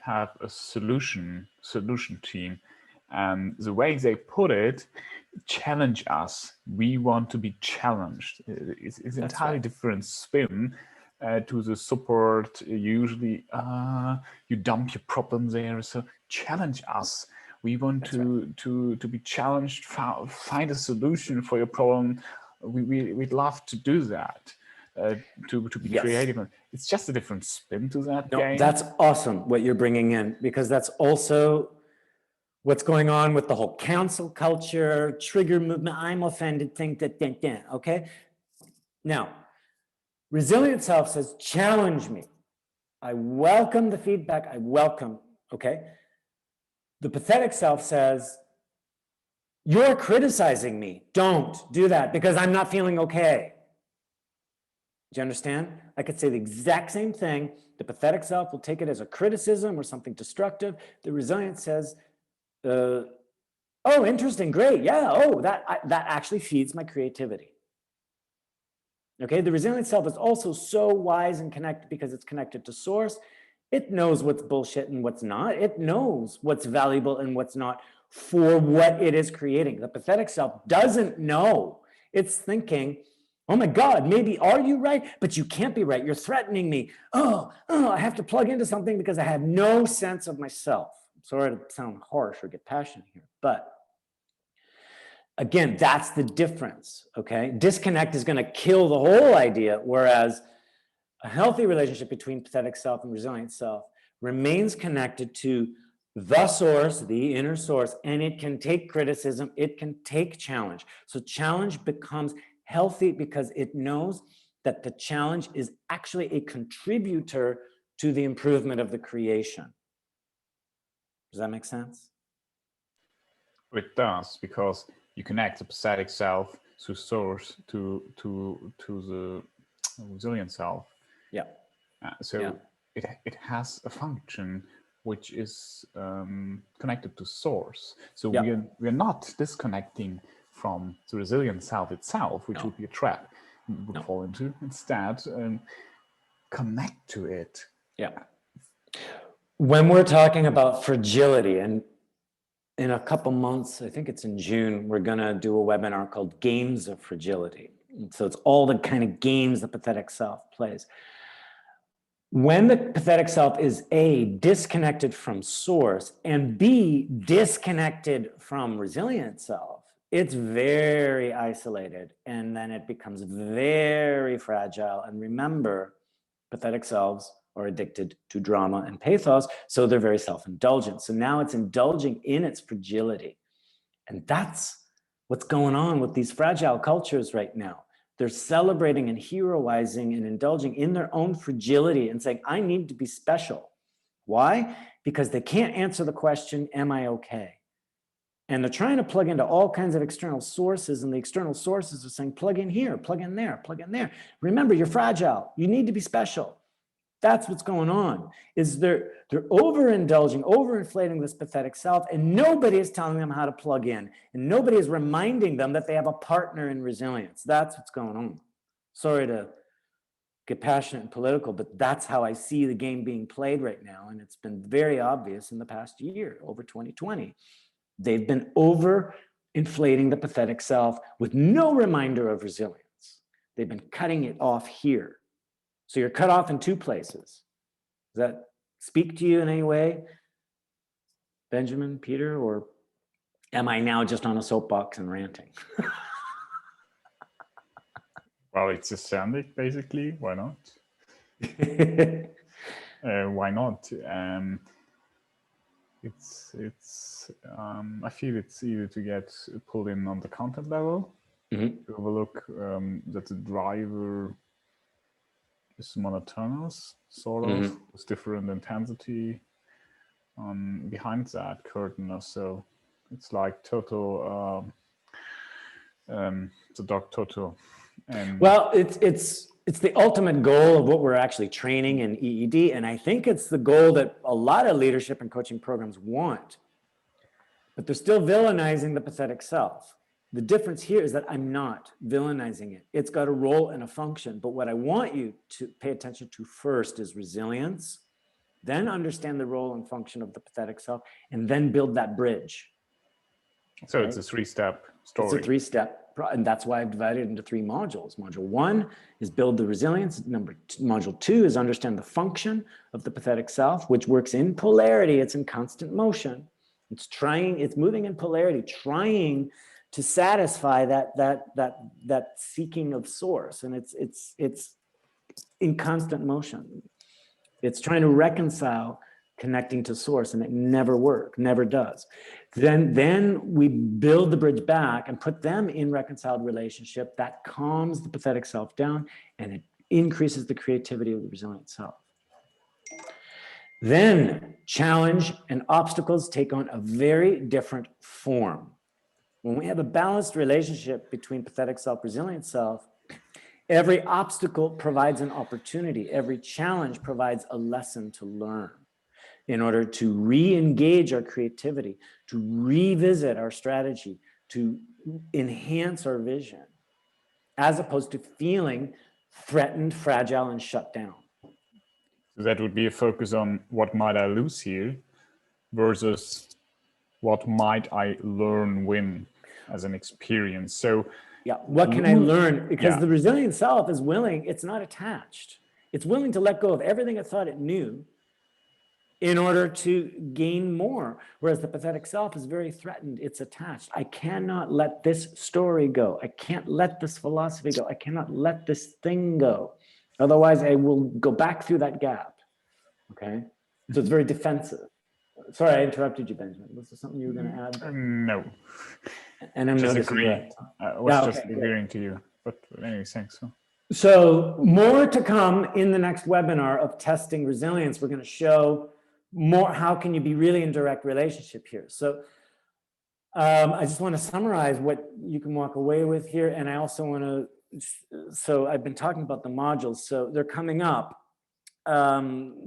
have a solution team, and the way they put it, challenge us. We want to be challenged. It's entirely different spin to the support. Usually you dump your problem there, so challenge us. We want to be challenged, find a solution for your problem. We'd love to do that, to be creative. It's just a different spin to that game. That's awesome what you're bringing in, because that's also what's going on with the whole cancel culture, trigger movement, I'm offended, okay? Now, resilient self says, challenge me. I welcome the feedback, okay? The pathetic self says, you're criticizing me. Don't do that because I'm not feeling okay. Do you understand? I could say the exact same thing. The pathetic self will take it as a criticism or something destructive. The resilient says, oh, interesting, great, yeah, oh, that actually feeds my creativity. Okay, the resilient self is also so wise and connected because it's connected to source. It knows what's bullshit and what's not. It knows what's valuable and what's not for what it is creating. The pathetic self doesn't know. It's thinking, oh my God, maybe are you right? But you can't be right. You're threatening me. Oh, I have to plug into something because I have no sense of myself. Sorry to sound harsh or get passionate here, but again, that's the difference, okay? Disconnect is gonna kill the whole idea, whereas a healthy relationship between pathetic self and resilient self remains connected to the source, the inner source, and it can take criticism, it can take challenge. So challenge becomes healthy because it knows that the challenge is actually a contributor to the improvement of the creation. Does that make sense? It does, because you connect the pathetic self to source, to the resilient self. Yeah. It has a function which is connected to source. So we are not disconnecting from the resilient self itself, which would be a trap we would fall into. Instead, connect to it. Yeah. When we're talking about fragility, and in a couple months, I think it's in June, we're gonna do a webinar called Games of Fragility. And so it's all the kind of games the pathetic self plays. When the pathetic self is A, disconnected from source, and B, disconnected from resilient self, it's very isolated, and then it becomes very fragile. And remember, pathetic selves are addicted to drama and pathos, so they're very self-indulgent. So now it's indulging in its fragility. And that's what's going on with these fragile cultures right now. They're celebrating and heroizing and indulging in their own fragility and saying, I need to be special. Why? Because they can't answer the question, am I okay? And they're trying to plug into all kinds of external sources, and the external sources are saying, plug in here, plug in there, plug in there. Remember, you're fragile. You need to be special. That's what's going on, is they're overindulging, overinflating this pathetic self, and nobody is telling them how to plug in, and nobody is reminding them that they have a partner in resilience. That's what's going on. Sorry to get passionate and political, but that's how I see the game being played right now, and it's been very obvious in the past year, over 2020. They've been over inflating the pathetic self with no reminder of resilience. They've been cutting it off here. So you're cut off in two places. Does that speak to you in any way, Benjamin, Peter, or am I now just on a soapbox and ranting? Well, it's aesthetic, basically. Why not? Why not? I feel it's easy to get pulled in on the content level. Mm-hmm. To overlook that the driver is monotonous, sort of, Mm-hmm. with different intensity behind that curtain or so. It's like total, the dog Toto. And well, it's the ultimate goal of what we're actually training in EED, and I think it's the goal that a lot of leadership and coaching programs want. But they're still villainizing the pathetic self. The difference here is that I'm not villainizing it. It's got a role and a function. But what I want you to pay attention to first is resilience, then understand the role and function of the pathetic self, and then build that bridge. so Okay? it's a three-step story. It's a three-step, and that's why I've divided it into three modules. Module 1 is build the resilience. Module 2 is understand the function of the pathetic self, which works in polarity. It's in constant motion. It's moving in polarity, trying to satisfy that seeking of source, and it's in constant motion. It's trying to reconcile connecting to source, and it never does. Then we build the bridge back and put them in reconciled relationship that calms the pathetic self down, and it increases the creativity of the resilient self. Then challenge and obstacles take on a very different form. When we have a balanced relationship between pathetic self, resilient self, every obstacle provides an opportunity. Every challenge provides a lesson to learn in order to re-engage our creativity, to revisit our strategy, to enhance our vision, as opposed to feeling threatened, fragile, and shut down. So that would be a focus on what might I lose here versus what might I learn win as an experience. So yeah, what can I learn? Because yeah. the resilient self is willing, it's not attached. It's willing to let go of everything it thought it knew in order to gain more. Whereas the pathetic self is very threatened, it's attached. I cannot let this story go. I can't let this philosophy go. I cannot let this thing go. Otherwise, I will go back through that gap, okay? So it's very defensive. Sorry, I interrupted you, Benjamin. Was there something you were going to add? No. And I'm Just noticing agreeing. that. I was just agreeing to you. But anyway, thanks. So more to come in the next webinar of testing resilience. We're going to show more, how can you be really in direct relationship here? So I just want to summarize what you can walk away with here. And I also want to, so I've been talking about the modules. So they're coming up.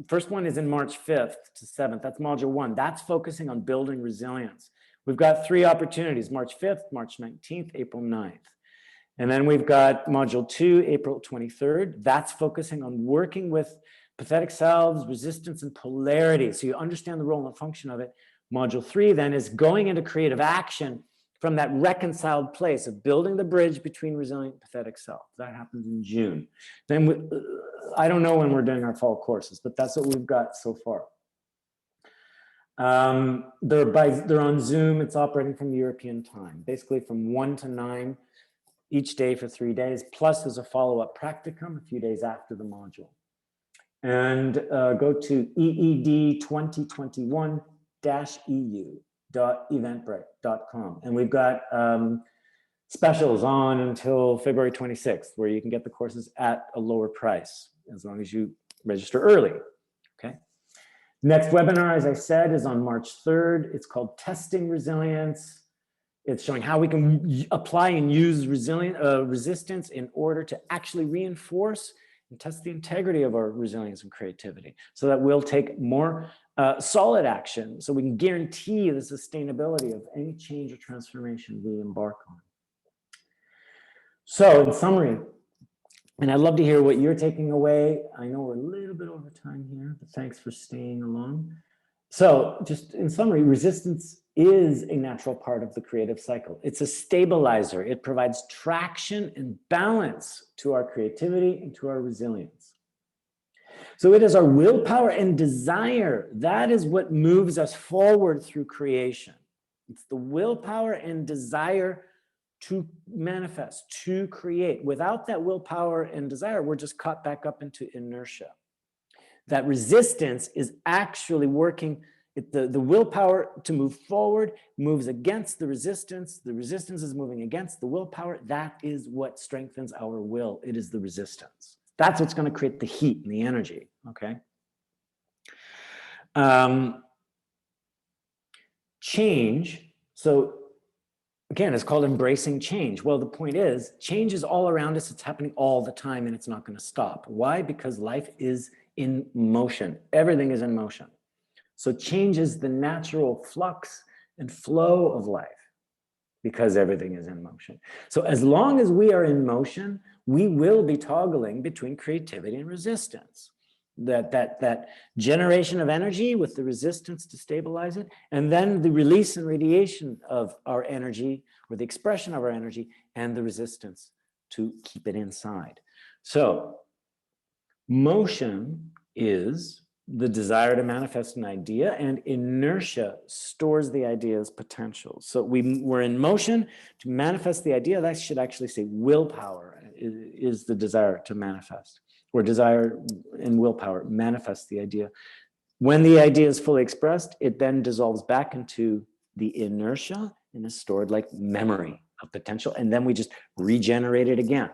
First one is in March 5th to 7th. That's module 1. That's focusing on building resilience. We've got 3 opportunities: March 5th, March 19th, April 9th. And then we've got module 2, April 23rd. That's focusing on working with pathetic selves, resistance, and polarity. So you understand the role and function of it. Module 3 then is going into creative action from that reconciled place of building the bridge between resilient and pathetic self. That happens in June. Then I don't know when we're doing our fall courses, but that's what we've got so far. They're on Zoom. It's operating from European time, basically from 1 to 9 each day for 3 days. Plus there's a follow-up practicum a few days after the module. And go to eed2021-eu.eventbrite.com. And we've got specials on until February 26th, where you can get the courses at a lower price, as long as you register early, okay? Next webinar, as I said, is on March 3rd. It's called Testing Resilience. It's showing how we can apply and use resistance in order to actually reinforce and test the integrity of our resilience and creativity, so that we'll take more solid action, so we can guarantee the sustainability of any change or transformation we embark on. So in summary, and I'd love to hear what you're taking away. I know we're a little bit over time here, but thanks for staying along. So just in summary, resistance is a natural part of the creative cycle. It's a stabilizer. It provides traction and balance to our creativity and to our resilience. So it is our willpower and desire. That is what moves us forward through creation. It's the willpower and desire to manifest, to create. Without that willpower and desire, we're just caught back up into inertia. That resistance is actually working. The willpower to move forward moves against the resistance. The resistance is moving against the willpower. That is what strengthens our will. It is the resistance. That's what's going to create the heat and the energy, okay? Change, so again, it's called embracing change. Well, the point is, change is all around us. It's happening all the time, and it's not going to stop. Why? Because life is in motion. Everything is in motion. So change is the natural flux and flow of life because everything is in motion. So as long as we are in motion, we will be toggling between creativity and resistance. That generation of energy with the resistance to stabilize it, and then the release and radiation of our energy, or the expression of our energy, and the resistance to keep it inside. So motion is the desire to manifest an idea, and inertia stores the idea's potential. So we're in motion to manifest the idea. That should actually say willpower is the desire to manifest, or desire and willpower manifest the idea. When the idea is fully expressed, it then dissolves back into the inertia and is stored like memory of potential, and then we just regenerate it again.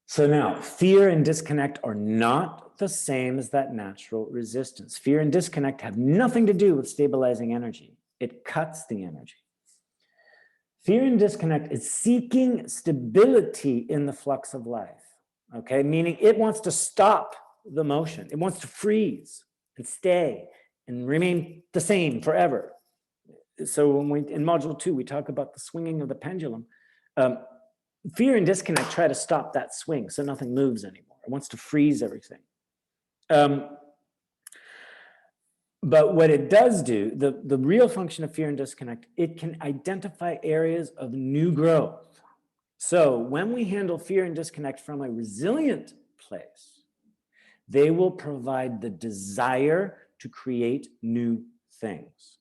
So now, fear and disconnect are not the same as that natural resistance. Fear and disconnect have nothing to do with stabilizing energy. It cuts the energy. Fear and disconnect is seeking stability in the flux of life, okay? Meaning it wants to stop the motion. It wants to freeze and stay and remain the same forever. So when in module 2, we talk about the swinging of the pendulum. Fear and disconnect try to stop that swing so nothing moves anymore. It wants to freeze everything. But what it does do, the real function of fear and disconnect, it can identify areas of new growth. So when we handle fear and disconnect from a resilient place, they will provide the desire to create new things.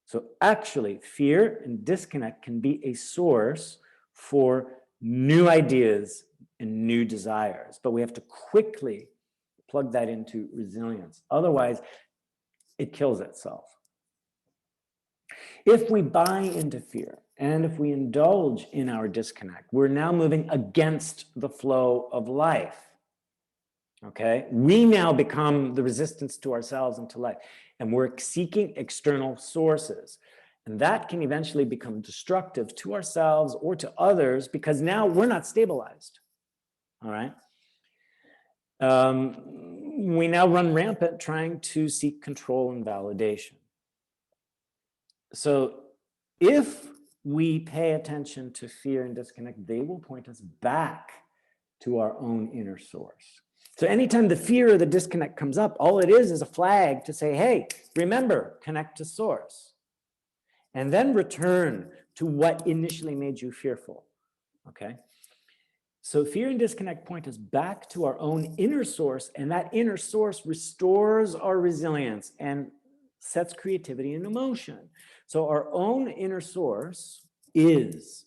So actually, fear and disconnect can be a source for new ideas and new desires, but we have to quickly plug that into resilience. Otherwise, it kills itself. If we buy into fear and if we indulge in our disconnect, we're now moving against the flow of life. Okay? We now become the resistance to ourselves and to life, and we're seeking external sources. And that can eventually become destructive to ourselves or to others because now we're not stabilized. All right? We now run rampant trying to seek control and validation. So if we pay attention to fear and disconnect, they will point us back to our own inner source. So anytime the fear or the disconnect comes up, all it is a flag to say, hey, remember, connect to source. And then return to what initially made you fearful, okay? So fear and disconnect point us back to our own inner source, and that inner source restores our resilience and sets creativity into motion. So our own inner source is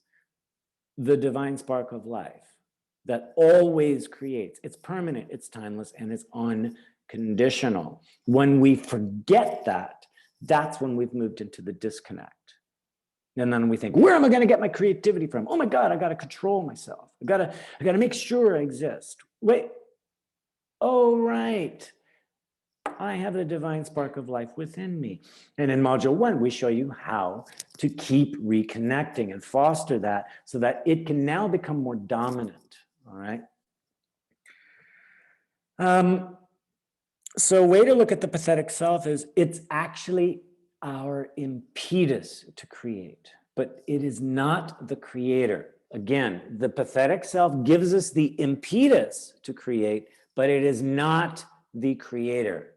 the divine spark of life that always creates. It's permanent, it's timeless, and it's unconditional. When we forget that, that's when we've moved into the disconnect. And then we think, where am I going to get my creativity from? Oh my God, I got to control myself. I got to make sure I exist. Wait. Oh, right. I have the divine spark of life within me. And in module 1, we show you how to keep reconnecting and foster that so that it can now become more dominant. All right. So a way to look at the pathetic self is it's actually our impetus to create, but it is not the creator. Again, the pathetic self gives us the impetus to create, but it is not the creator.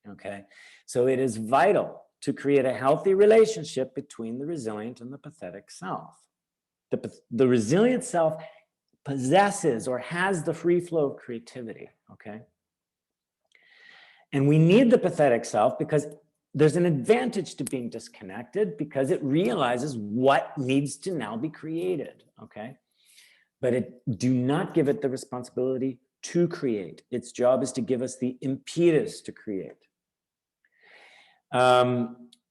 Okay, so it is vital to create a healthy relationship between the resilient and the pathetic self. The resilient self possesses or has the free flow of creativity, okay? And we need the pathetic self because there's an advantage to being disconnected because it realizes what needs to now be created, okay? But do not give it the responsibility to create. Its job is to give us the impetus to create.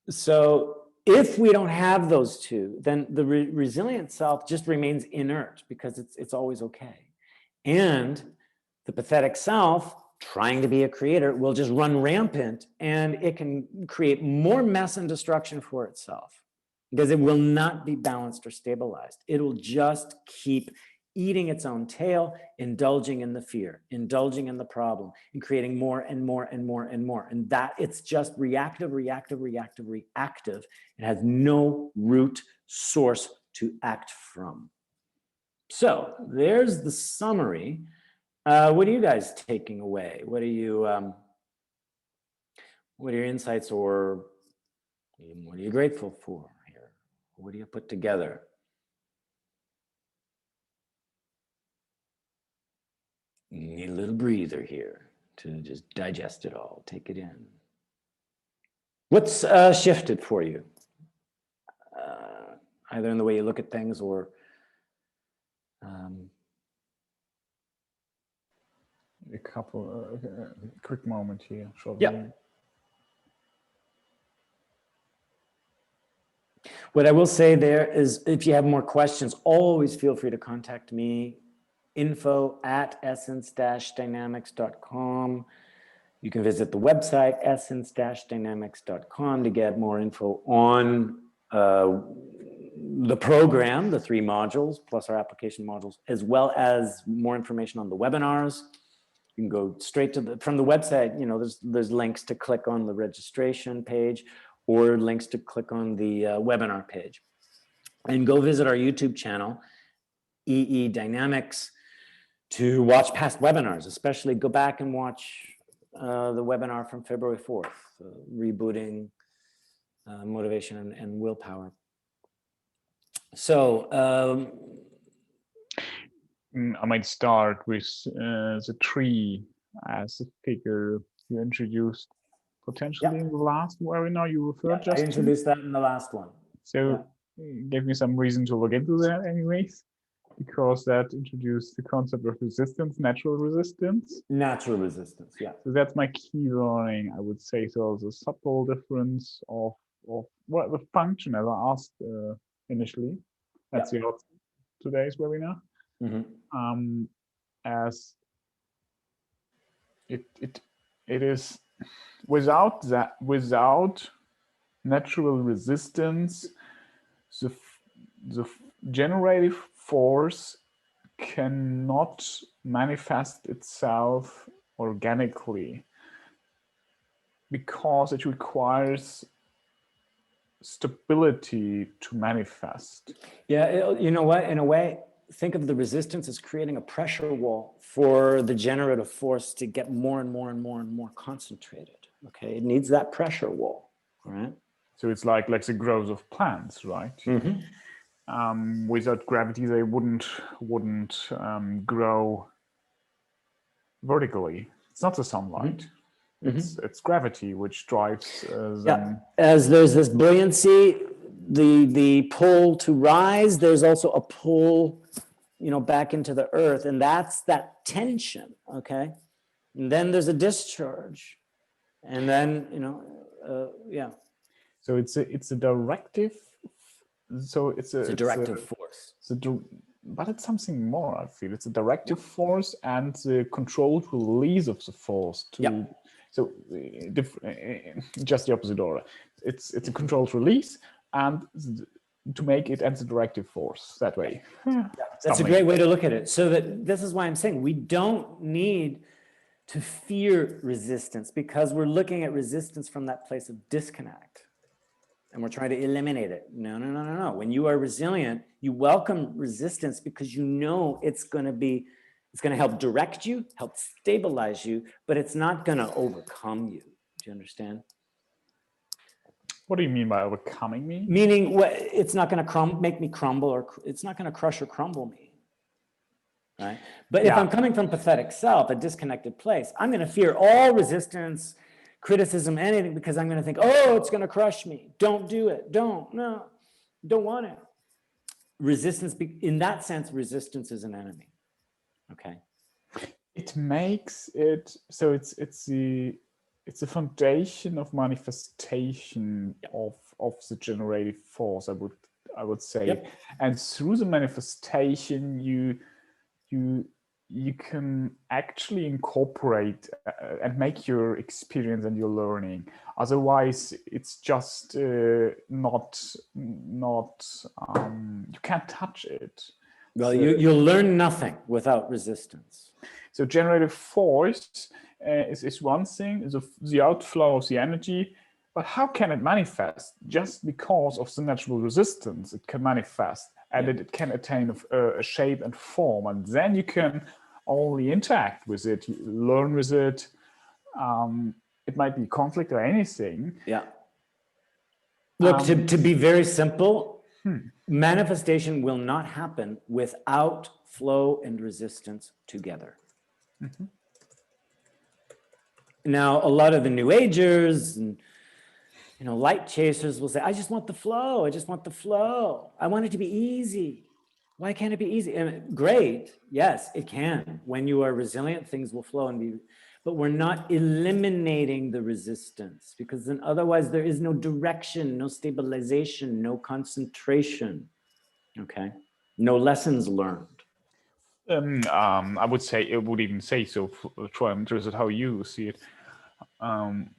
So if we don't have those two, then the resilient self just remains inert because it's always okay. And the pathetic self, trying to be a creator, will just run rampant, and it can create more mess and destruction for itself because it will not be balanced or stabilized. It will just keep eating its own tail, indulging in the fear, indulging in the problem, and creating more and more and more and more. And that it's just reactive, reactive, reactive, reactive. It has no root source to act from. So there's the summary. What are you guys taking away? What are your insights, or what are you grateful for here? What do you put together? You need a little breather here to just digest it all, take it in. What's shifted for you? Either in the way you look at things or a couple, quick moment here. Yeah. What I will say there is, if you have more questions, always feel free to contact me. info@essence-dynamics.com. You can visit the website essence-dynamics.com to get more info on the program, the 3 modules, plus our application modules, as well as more information on the webinars. You can go straight to from the website, you know, there's links to click on the registration page or links to click on the webinar page. And go visit our YouTube channel, EE Dynamics, to watch past webinars, especially go back and watch the webinar from February 4th, rebooting motivation and willpower. So I might start with the tree as a figure you introduced potentially in the last webinar you referred just I introduced that in the last one. So gave me some reason to look into that anyways, because that introduced the concept of resistance, natural resistance. Natural resistance, yeah. So that's my key learning, I would say. So the subtle difference of well, the function, as I asked initially. That's the today's webinar. Mm-hmm. As it is without natural resistance, the generative force cannot manifest itself organically because it requires stability to manifest. Yeah, you know what? In a way, think of the resistance as creating a pressure wall for the generative force to get more and more and more and more concentrated. Okay, it needs that pressure wall, right? So it's like the growth of plants, right? Mm-hmm. Without gravity, they wouldn't grow vertically. It's not the sunlight. Mm-hmm. It's gravity which drives them. Yeah. As there's this buoyancy, the pull to rise, there's also a pull, you know, back into the earth, and that's that tension. Okay, and then there's a discharge, and then yeah. So it's a directive. So it's a directive force. But it's something more. I feel it's a directive force and the controlled release of the force to. So just the opposite order. It's a controlled release and to make it as a directive force that way. That's a great way to look at it. So that this is why I'm saying we don't need to fear resistance because we're looking at resistance from that place of disconnect. And we're trying to eliminate it. No. When you are resilient, you welcome resistance because you know it's going to help direct you, help stabilize you, but it's not going to overcome you. Do you understand? What do you mean by overcoming me? Meaning it's not going to make me crumble, or it's not going to crush or crumble me. Right? But if I'm coming from pathetic self, a disconnected place, I'm going to fear all resistance, criticism, anything, because I'm going to think, oh, it's going to crush me. Don't do it. Don't want it. Resistance, in that sense, resistance is an enemy. Okay. It makes it so it's the foundation of manifestation of the generative force, I would say. Yep. And through the manifestation you can actually incorporate and make your experience and your learning. Otherwise it's just not you can't touch it. Well, you'll learn nothing without resistance. So generative force is one thing, is the outflow of the energy, but how can it manifest? Just because of the natural resistance, it can manifest, and it can attain a shape and form, and then you can only interact with it, learn with it. It might be conflict or anything. Yeah. Look, to be very simple, manifestation will not happen without flow and resistance together. Mm-hmm. Now, a lot of the New Agers and light chasers will say, I just want the flow. I just want the flow. I want it to be easy. Why can't it be easy? And great. Yes, it can. When you are resilient, things will flow and be, but we're not eliminating the resistance, because then otherwise there is no direction, no stabilization, no concentration. Okay. No lessons learned. I would say, it would even say so. Troy, I'm interested how you see it.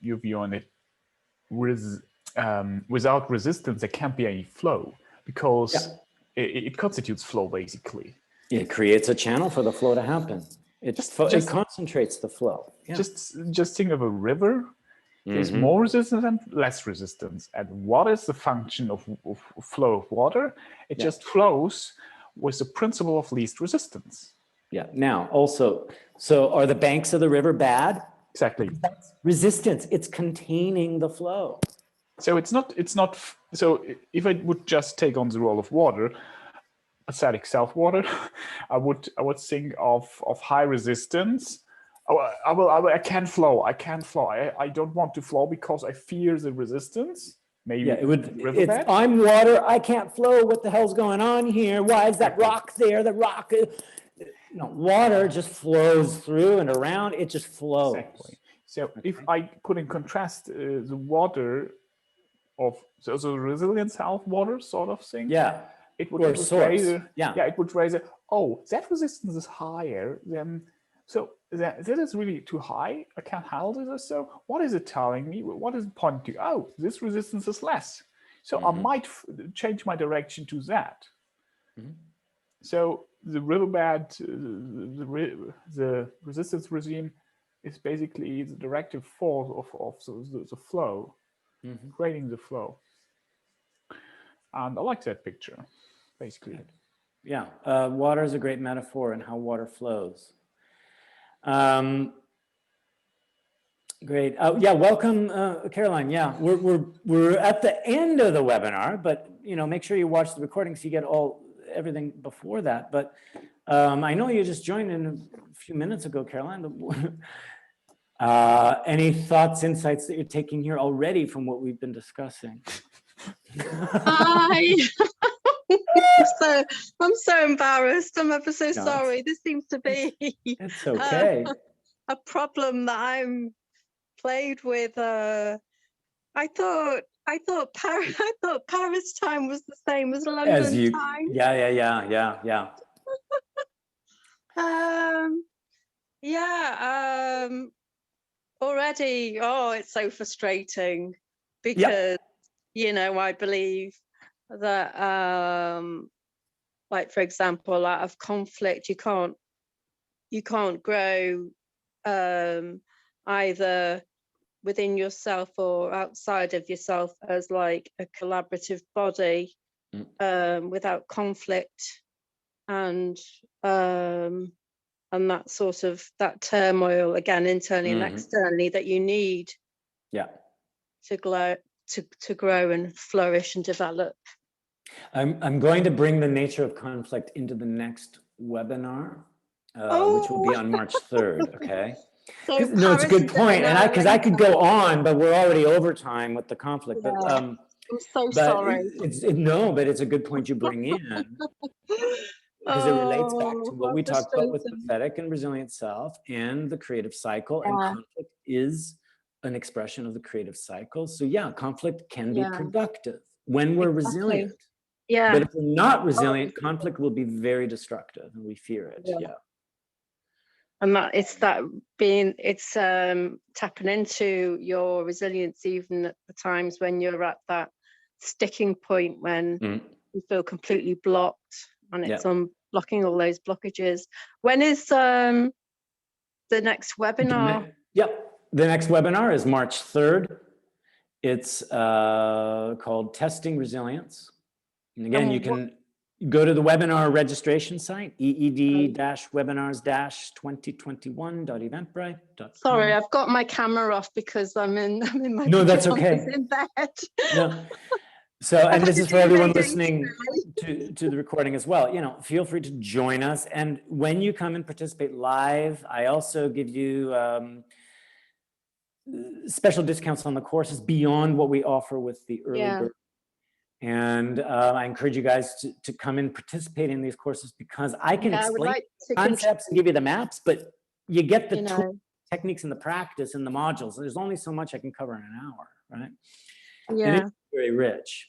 Your view on it. Without resistance, there can't be any flow, because it constitutes flow, basically. It creates a channel for the flow to happen. It concentrates the flow. Yeah. Just think of a river. There's more resistance and less resistance. And what is the function of flow of water? It just flows with the principle of least resistance. Yeah. Now, also, so are the banks of the river bad? Exactly. That's resistance. It's containing the flow. So it's not. So if I would just take on the role of water, a static self-water, I would think of high resistance. I can't flow. I don't want to flow because I fear the resistance. Maybe I'm water. I can't flow. What the hell's going on here? Why is that rock there? The rock. Water just flows through and around. It just flows. Exactly. So if I put in contrast the water of the resilient self-water sort of thing. Yeah. It would raise. It would raise. Oh, that resistance is higher than. So that is really too high. I can't handle this. So what is it telling me? What is it pointing to? Oh, this resistance is less. So I might change my direction to that. So the riverbed, the resistance regime is basically the directive force of the flow, creating the flow. And I like that picture, basically. Yeah, water is a great metaphor in how water flows. Great. Welcome, Caroline. Yeah, we're at the end of the webinar, but make sure you watch the recording so you get everything before that. But I know you just joined in a few minutes ago, Caroline. Any thoughts, insights that you're taking here already from what we've been discussing? Hi. I'm so embarrassed. I'm ever so sorry. This seems to be it's okay. A problem that I'm played with. I thought Paris time was the same as London time. Yeah. Already, it's so frustrating because I believe that like, for example, out of conflict you can't grow either within yourself or outside of yourself as like a collaborative body without conflict and that sort of that turmoil again internally and externally that you need to to grow and flourish and develop. I'm going to bring the nature of conflict into the next webinar, which will be on March 3rd, okay? So No, it's a good Paris is at point. an And hour because I could later. go on, but we're already over time with the conflict. Yeah. But I'm so sorry. no, but it's a good point you bring in, because it relates back to what how we talked about with frustrating. pathetic and resilient self and the creative cycle. And Yeah. conflict is an expression of the creative cycle. So yeah, conflict can be Yeah. productive when we're Exactly. resilient. Yeah. But if we're not resilient, conflict will be very destructive, and we fear it. Yeah. Yeah. And that it's tapping into your resilience even at the times when you're at that sticking point when you feel completely blocked, and it's unblocking all those blockages. When is the next webinar? Yep. The next webinar is March 3rd. It's called Testing Resilience. And again, you can go to the webinar registration site, EED-webinars-2021.eventbrite.com. Sorry, I've got my camera off because I'm in my No, that's pajamas okay. in bed. No. So, and this is for everyone listening to the recording as well. You know, feel free to join us. And when you come and participate live, I also give you special discounts on the courses beyond what we offer with the early bird. And I encourage you guys to come and participate in these courses, because I can explain concepts and give you the maps, but you get the tools, techniques, and the practice in the modules. There's only so much I can cover in an hour, right? Yeah. And it's very rich.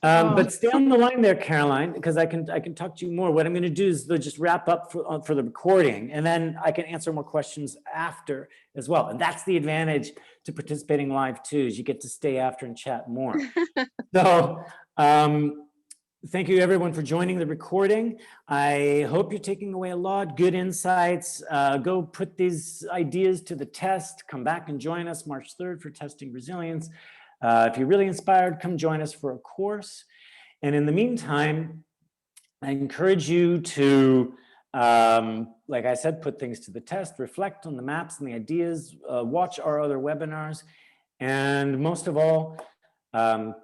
But stay on the line there, Caroline, because I can talk to you more. What I'm going to do is just wrap up for the recording, and then I can answer more questions after as well. And that's the advantage to participating live too, is you get to stay after and chat more. So thank you everyone for joining the recording. I hope you're taking away a lot, good insights. Go put these ideas to the test. Come back and join us March 3rd for Testing Resilience. If you're really inspired, come join us for a course. And in the meantime, I encourage you to, like I said, put things to the test, reflect on the maps and the ideas, watch our other webinars, and most of all,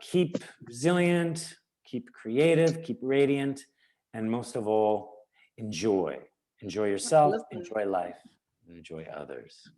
keep resilient, keep creative, keep radiant, and most of all, enjoy. Enjoy yourself, enjoy life, and enjoy others.